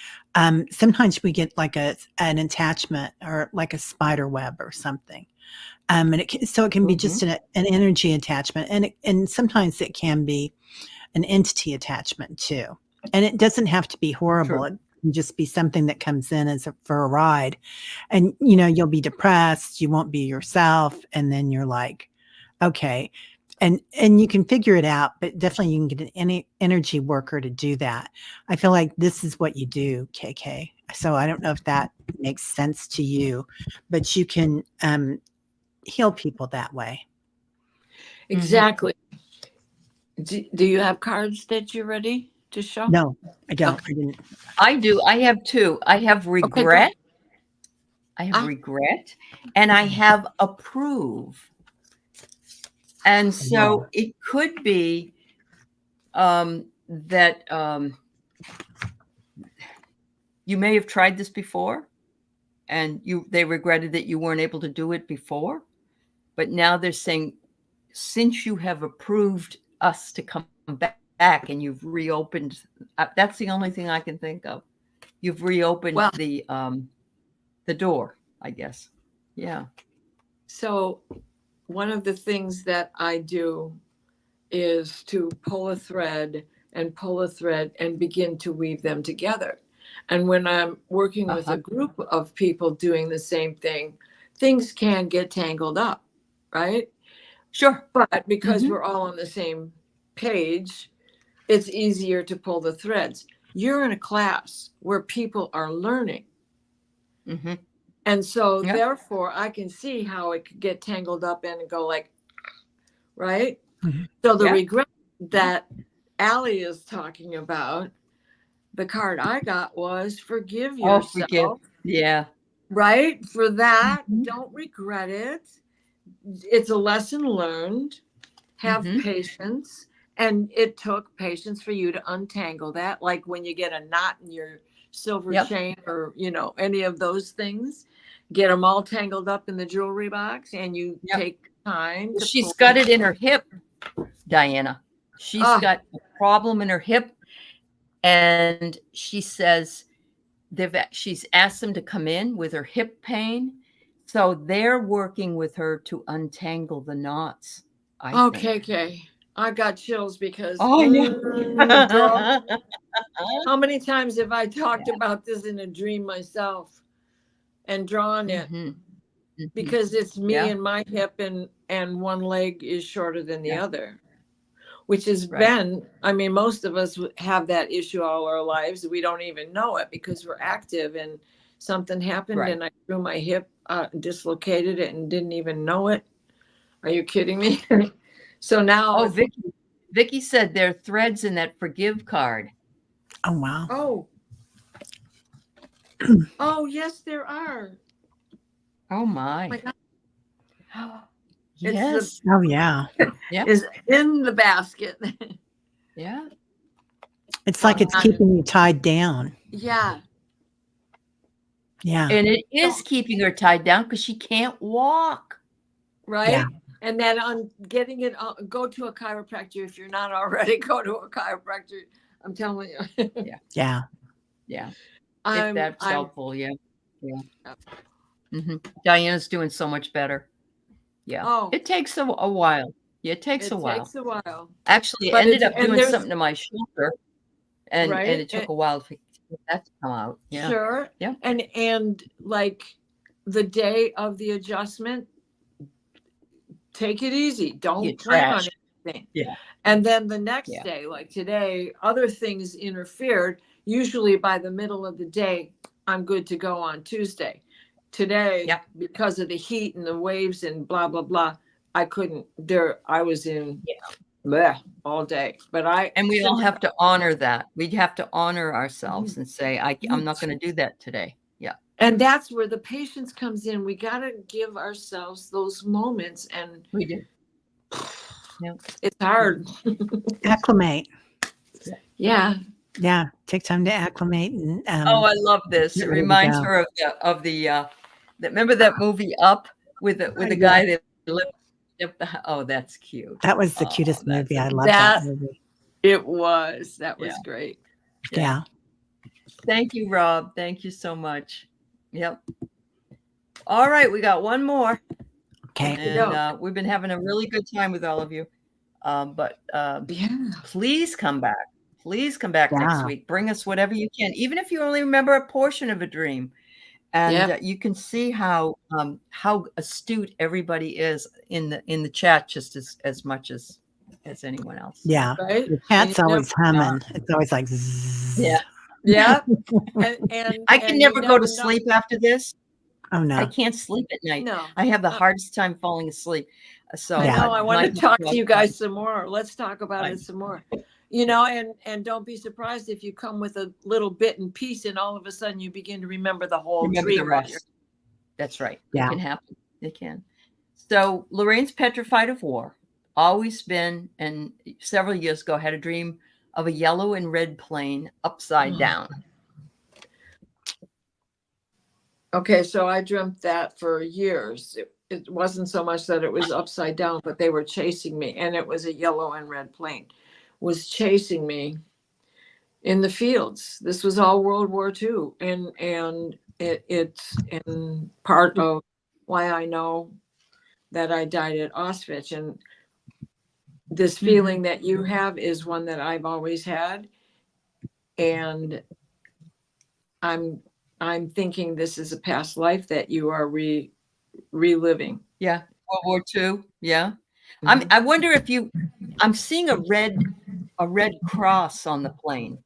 Sometimes we get like an attachment or like a spider web or something. And so it can be just an energy attachment, and sometimes it can be an entity attachment too. And it doesn't have to be horrible. True. It can just be something that comes in for a ride, and you'll be depressed, you won't be yourself, and then you're like, okay, and you can figure it out, but definitely you can get an energy worker to do that. I feel like this is what you do, KK. So I don't know if that makes sense to you, but you can heal people that way. Exactly. Do you have cards that you're ready to show? No, I don't. I didn't. I do. I have 2. I have regret. I have regret, and I have approve. And so it could be that you may have tried this before, and they regretted that you weren't able to do it before. But now they're saying, since you have approved us to come back and you've reopened, that's the only thing I can think of. You've reopened the door, I guess. Yeah. So one of the things that I do is to pull a thread and begin to weave them together. And when I'm working with a group of people doing the same thing, things can get tangled up, right? Sure. But because we're all on the same page, it's easier to pull the threads. You're in a class where people are learning. And so therefore I can see how it could get tangled up and go like, right? So the regret that Allie is talking about, the card I got was forgive yourself. Oh, forgive. Yeah. Right? For that, don't regret it. It's a lesson learned. Have patience. And it took patience for you to untangle that. Like when you get a knot in your silver chain or, any of those things, get them all tangled up in the jewelry box, and you take time. She's got it in her hip, Diana. She's got a problem in her hip. And she says she's asked them to come in with her hip pain. So they're working with her to untangle the knots. Okay. I got chills because how many times have I talked about this in a dream myself and drawn it? Because it's me and my hip, and one leg is shorter than the other, which has been, most of us have that issue all our lives. We don't even know it because we're active, and something happened and I threw my hip, dislocated it and didn't even know it. Are you kidding me? So now, Vicky said there are threads in that forgive card. Oh, wow. Oh, yes, there are. Oh my. God. Yes. Oh yeah. is in the basket. Yeah. It's like it's keeping you tied down. Yeah. Yeah. And it is keeping her tied down because she can't walk. Right. Yeah. And then on getting it, go to a chiropractor. If you're not already, go to a chiropractor. I'm telling you. Yeah. Yeah. If I'm, that's I'm, helpful. Yeah. Yeah. Diana's doing so much better. Yeah. Oh. It takes a while. Yeah, it takes a while. Takes a while. Actually, it But ended it's- up and doing there's- something to my shoulder. And Right? it took a while for that to come out. Yeah. Sure. Yeah. And like the day of the adjustment, take it easy. You Don't plan on trash. anything. Yeah. And then the next Yeah. day, like today, other things interfered. Usually by the middle of the day, I'm good to go on Tuesday. Today, Yeah. because of the heat and the waves and blah, blah, blah, I couldn't. I was in bleh all day. But And we all have to honor that. We'd have to honor ourselves and say, I'm not going to do that today. Yeah. And that's where the patience comes in. We got to give ourselves those moments. And We do. Yeah. it's hard. Acclimate. Yeah. Yeah. Take time to acclimate. And, Oh, I love this. get It ready to reminds go. her of the remember that movie Up with the guy that lived up the, oh, that's cute. that was the Oh, cutest that's movie. I love that that- movie. It was. That was Yeah. great. Yeah. Thank you, Rob. Thank you so much. Yep. All right, we got one more. Okay. And we've been having a really good time with all of you. But Yeah. please come back. Please come back next Yeah. week. Bring us whatever you can, even if you only remember a portion of a dream. And you can see how astute everybody is in the chat, just as much as anyone else. Yeah. Right. The cat's And you always humming. It's always like, zzz. Yeah. Yeah. And I can and never you go to know- sleep after this. Oh I no. can't sleep at night. No. I have the hardest time falling asleep. So I Yeah. know. I want my- to talk to you guys some more. Let's talk about Right. it some more. You know, and don't be surprised if you come with a little bit and piece, and all of a sudden you begin to remember the whole Remember the dream. rest. That's right. Yeah. It can happen. It can. So Lorraine's petrified of war. Always been, and several years ago had a dream of a yellow and red plane upside down. Okay, so I dreamt that for years. It wasn't so much that it was upside down, but they were chasing me, and it was a yellow and red plane was chasing me in the fields. This was all World War II, and it's in part of why I know that I died at Auschwitz. And this feeling that you have is one that I've always had, and I'm thinking this is a past life that you are reliving. Yeah. World War II. Yeah. I wonder if I'm seeing a red cross on the plane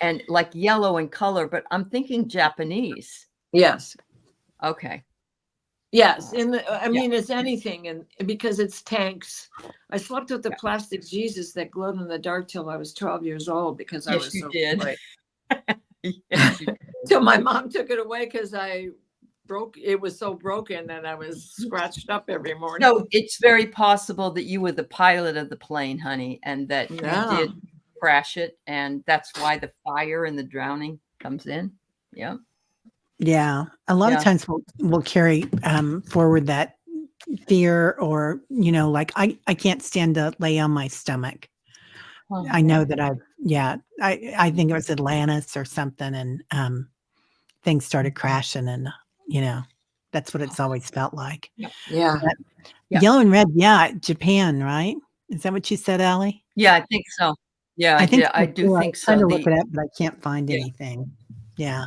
and like yellow in color, but I'm thinking Japanese. Yes. Okay. Yes. I mean, it's anything. And because it's tanks. I slept with the plastic Jesus that glowed in the dark till I was 12 years old because I Yes, was you so did. afraid. Yes, you did. Till my mom took it away because it was so broken that I was scratched up every morning. So it's very possible that you were the pilot of the plane, honey, and that Yeah. you did crash it, and that's why the fire and the drowning comes in. Yeah. Yeah. A lot Yeah. of times we'll carry forward that fear, or, like I can't stand to lay on my stomach. I know that I think it was Atlantis or something, and things started crashing, and that's what it's always felt like. Yeah. Yeah. Yellow and red, Japan, right? Is that what you said, Allie? Yeah, I think so. Yeah, I think I do think so. Trying to look it up, but I can't find anything. Yeah.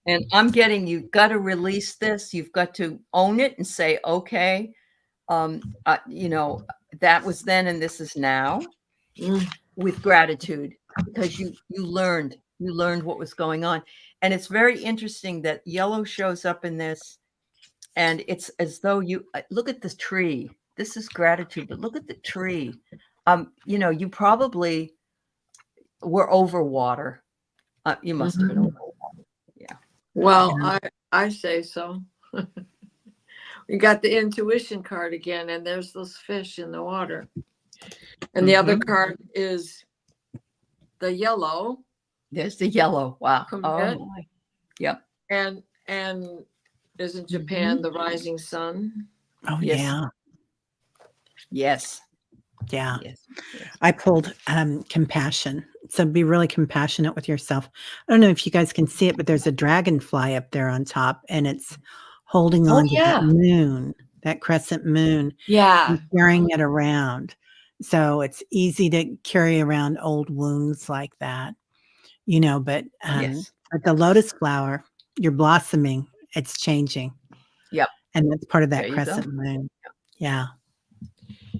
And I'm getting, you've got to release this. You've got to own it and say, okay, that was then and this is now, with gratitude, because you learned what was going on. And it's very interesting that yellow shows up in this, and it's as though you look at the tree. This is gratitude, but look at the tree. You probably were over water. You must have been over water. Well, I say so. We got the intuition card again, and there's those fish in the water. And the other card is the yellow. There's the yellow. Wow. Commit. Oh my. Yep. And isn't Japan the rising sun? Oh, Yes. yeah. Yes. Yeah. Yes. Yes. I pulled compassion. So be really compassionate with yourself. I don't know if you guys can see it, but there's a dragonfly up there on top, and it's holding Oh, on to yeah. that moon, that crescent moon, Yeah. and carrying it around. So it's easy to carry around old wounds like that, you know, but Yes. the lotus flower, you're blossoming, it's changing. Yep. And that's part of that There you go. crescent moon. Yeah.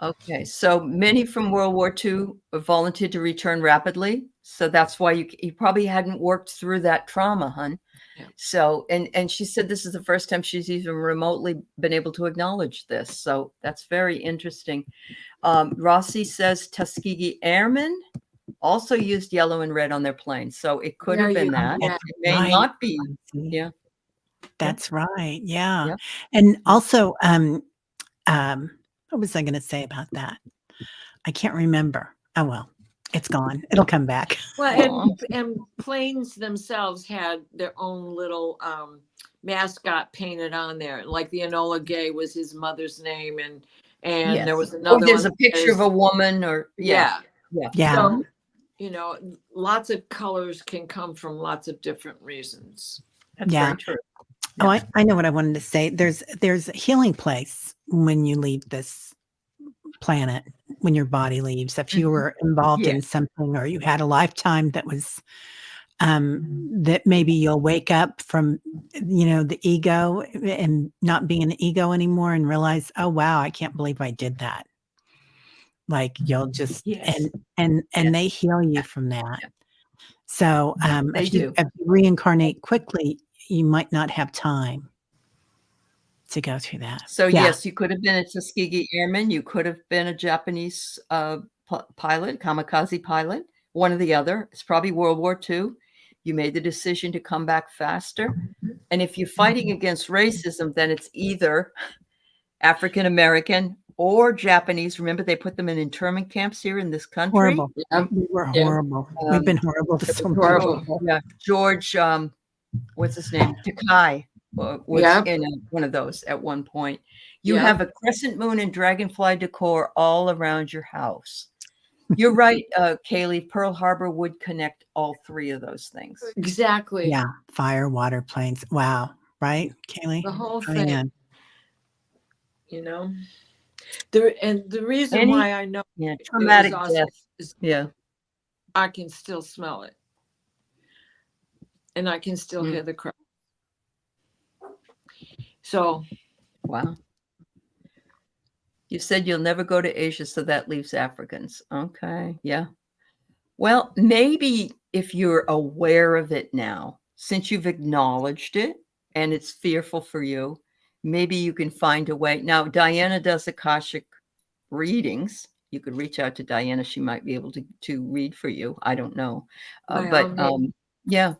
Okay, so many from World War II volunteered to return rapidly. So that's why you probably hadn't worked through that trauma, hun. Yeah. So, and she said this is the first time she's even remotely been able to acknowledge this. So that's very interesting. Rossi says Tuskegee Airmen also used yellow and red on their planes. So it could have been that. Yeah. It may Right. not be. See? Yeah. That's right. Yeah. Yep. And also, what was I going to say about that? I can't remember. Oh, well, it's gone. It'll come back. Well, and planes themselves had their own little mascot painted on there. Like the Enola Gay was his mother's name, and Yes. there was another. There's one a picture of a woman, or yeah. Yeah. So, you know, lots of colors can come from lots of different reasons. That's Yeah. very true. Oh, I know what I wanted to say. There's a healing place when you leave this planet, when your body leaves. If you were involved in Yes. something, or you had a lifetime that was that maybe you'll wake up from, you know, the ego and not being an ego anymore, and realize, oh wow, I can't believe I did that. Like you'll just Yes. and Yes. they heal you from that. Yeah. So They if you do. reincarnate quickly, you might not have time to go through that. So Yeah. yes, you could have been a Tuskegee Airman. You could have been a Japanese pilot, kamikaze pilot, one or the other. It's probably World War II. You made the decision to come back faster. And if you're fighting against racism, then it's either African American or Japanese. Remember, they put them in internment camps here in this country. Horrible. Yeah. We were Yeah. horrible. We've been horrible to so many horrible. people. Yeah, George, what's his name? Takai was Yeah. in one of those at one point. You Yeah. have a crescent moon and dragonfly decor all around your house. You're right, Kaylee. Pearl Harbor would connect all three of those things. Exactly. Yeah. Fire, water, planes. Wow. Right, Kaylee? The whole Oh, thing. yeah. You know, the reason Any- why I know Yeah, it traumatic was awesome death. is Yeah, I can still smell it, and I can still hear the crowd. So wow. You said you'll never go to Asia, so that leaves Africans. Okay, yeah. Well, maybe if you're aware of it now, since you've acknowledged it and it's fearful for you, maybe you can find a way. Now, Diana does Akashic readings. You could reach out to Diana. She might be able to read for you. I don't know. Yeah.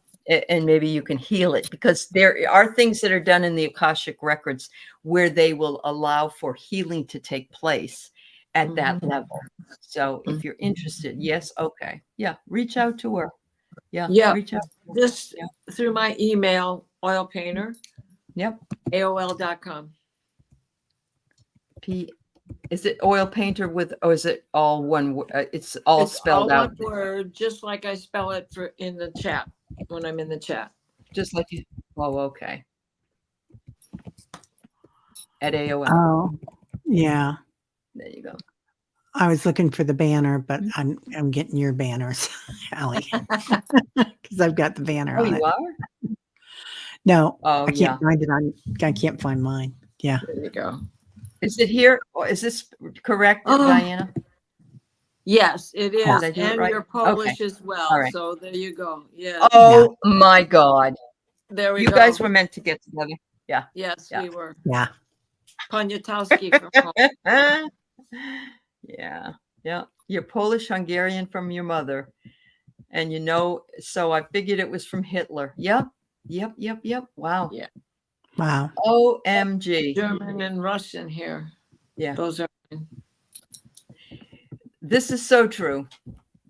And maybe you can heal it, because there are things that are done in the Akashic records where they will allow for healing to take place at that level. So if you're interested, yes. Okay. Yeah. Reach out to her. Yeah. Yeah. Reach out. this Yeah. through my email, oilpainter, Yep. AOL.com. Is it oil painter with, or is it all one? It's all It's spelled all out, one word, just like I spell it in the chat when I'm in the chat. just like you. Oh, okay. At AOL. Oh, yeah. There you go. I was looking for the banner, but I'm getting your banners, Allie, because I've got the banner Oh, on it. you are? No, Oh, I can't yeah. find it on. I can't find mine. Yeah. There you go. Is it here? Or is this correct, Oh. Diana? Yes, it is. Did I do it And right? you're Polish as well. All right. So there you go. Yeah. Oh my God. There we You go. guys were meant to get together. Yes, Yeah. we were. Yeah. Poniatowski from home. Yeah. Yeah. You're Polish Hungarian from your mother. And so I figured it was from Hitler. Yep. Wow. Yeah. Wow. OMG. German and Russian here. Yeah. Those are This is so true,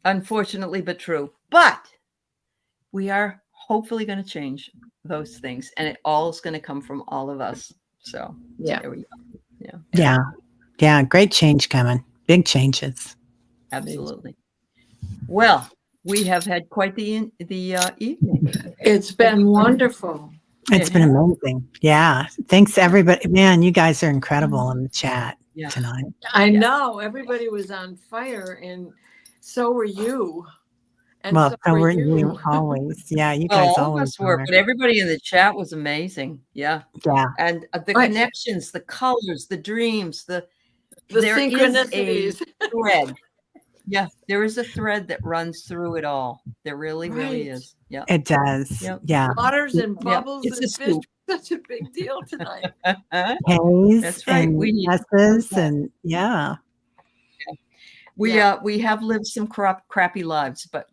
unfortunately, but true. But we are hopefully going to change those things, and it all is going to come from all of us. So yeah. there we go. Yeah, Yeah. Yeah. Great change coming. Big changes. absolutely. Well, we have had quite the evening. It's been wonderful. It's been amazing. Yeah. Thanks, everybody. Man, you guys are incredible in the chat Yeah. tonight. I Yeah. know everybody was on fire, and so were you. And Well, so so were were you. you always. Yeah. You Well, guys all of always us were, are. but everybody in the chat was amazing. Yeah. Yeah. And the Right. connections, the colors, the dreams, The there is a synchronicities. thread. Yeah, there is a thread that runs through it all. There really, really Right. is. Yeah. It does. Yep. Yeah. Waters and Yeah, bubbles it's a and fish scoop. were such a big deal tonight. Haze That's right. and We need S's that. and yeah. We Yeah. we have lived some crappy lives, but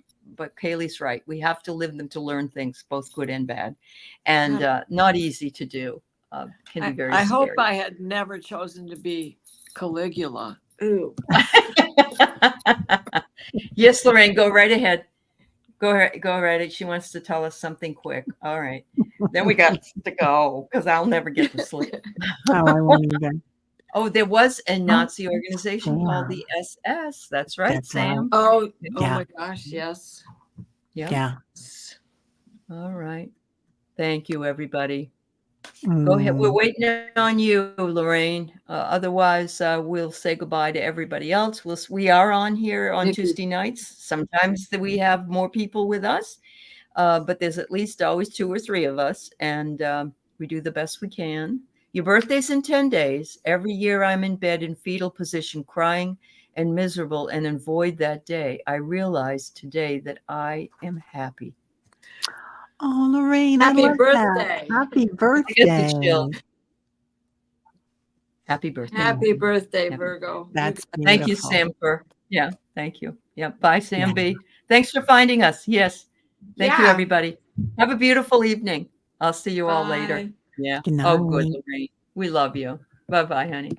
Kaylee's right. We have to live them to learn things, both good and bad, and not easy to do. Can be very I hope scary. I had never chosen to be Caligula. Ooh. Yes, Lorraine, go right ahead. Go right ahead. She wants to tell us something quick. All right. Then we got to go because I'll never get to sleep. Oh, I won't even. Oh, there was a Nazi organization called yeah. the SS. That's right, That's Sam. Oh Yeah. my gosh, yes. Yeah. Yeah. All right. Thank you, everybody. Go ahead. We're waiting on you, Lorraine. Otherwise, we'll say goodbye to everybody else. We are on here on Thank you. Tuesday nights. Sometimes we have more people with us, but there's at least always 2 or 3 of us, and we do the best we can. Your birthday's in 10 days. Every year I'm in bed in fetal position, crying and miserable, and avoid that day. I realize today that I am happy. Oh, Lorraine, Happy I love birthday. that. Happy I get the birthday. chill. Happy birthday. Happy birthday, Happy Virgo. That's beautiful. Thank you, Sam. Thank you. Yeah. Bye, Sam Yeah. B. Thanks for finding us. Yes. Thank you, Yeah. everybody. Have a beautiful evening. I'll see you all later. Bye. Yeah. Good Oh, good, night. Lorraine. We love you. Bye-bye, honey.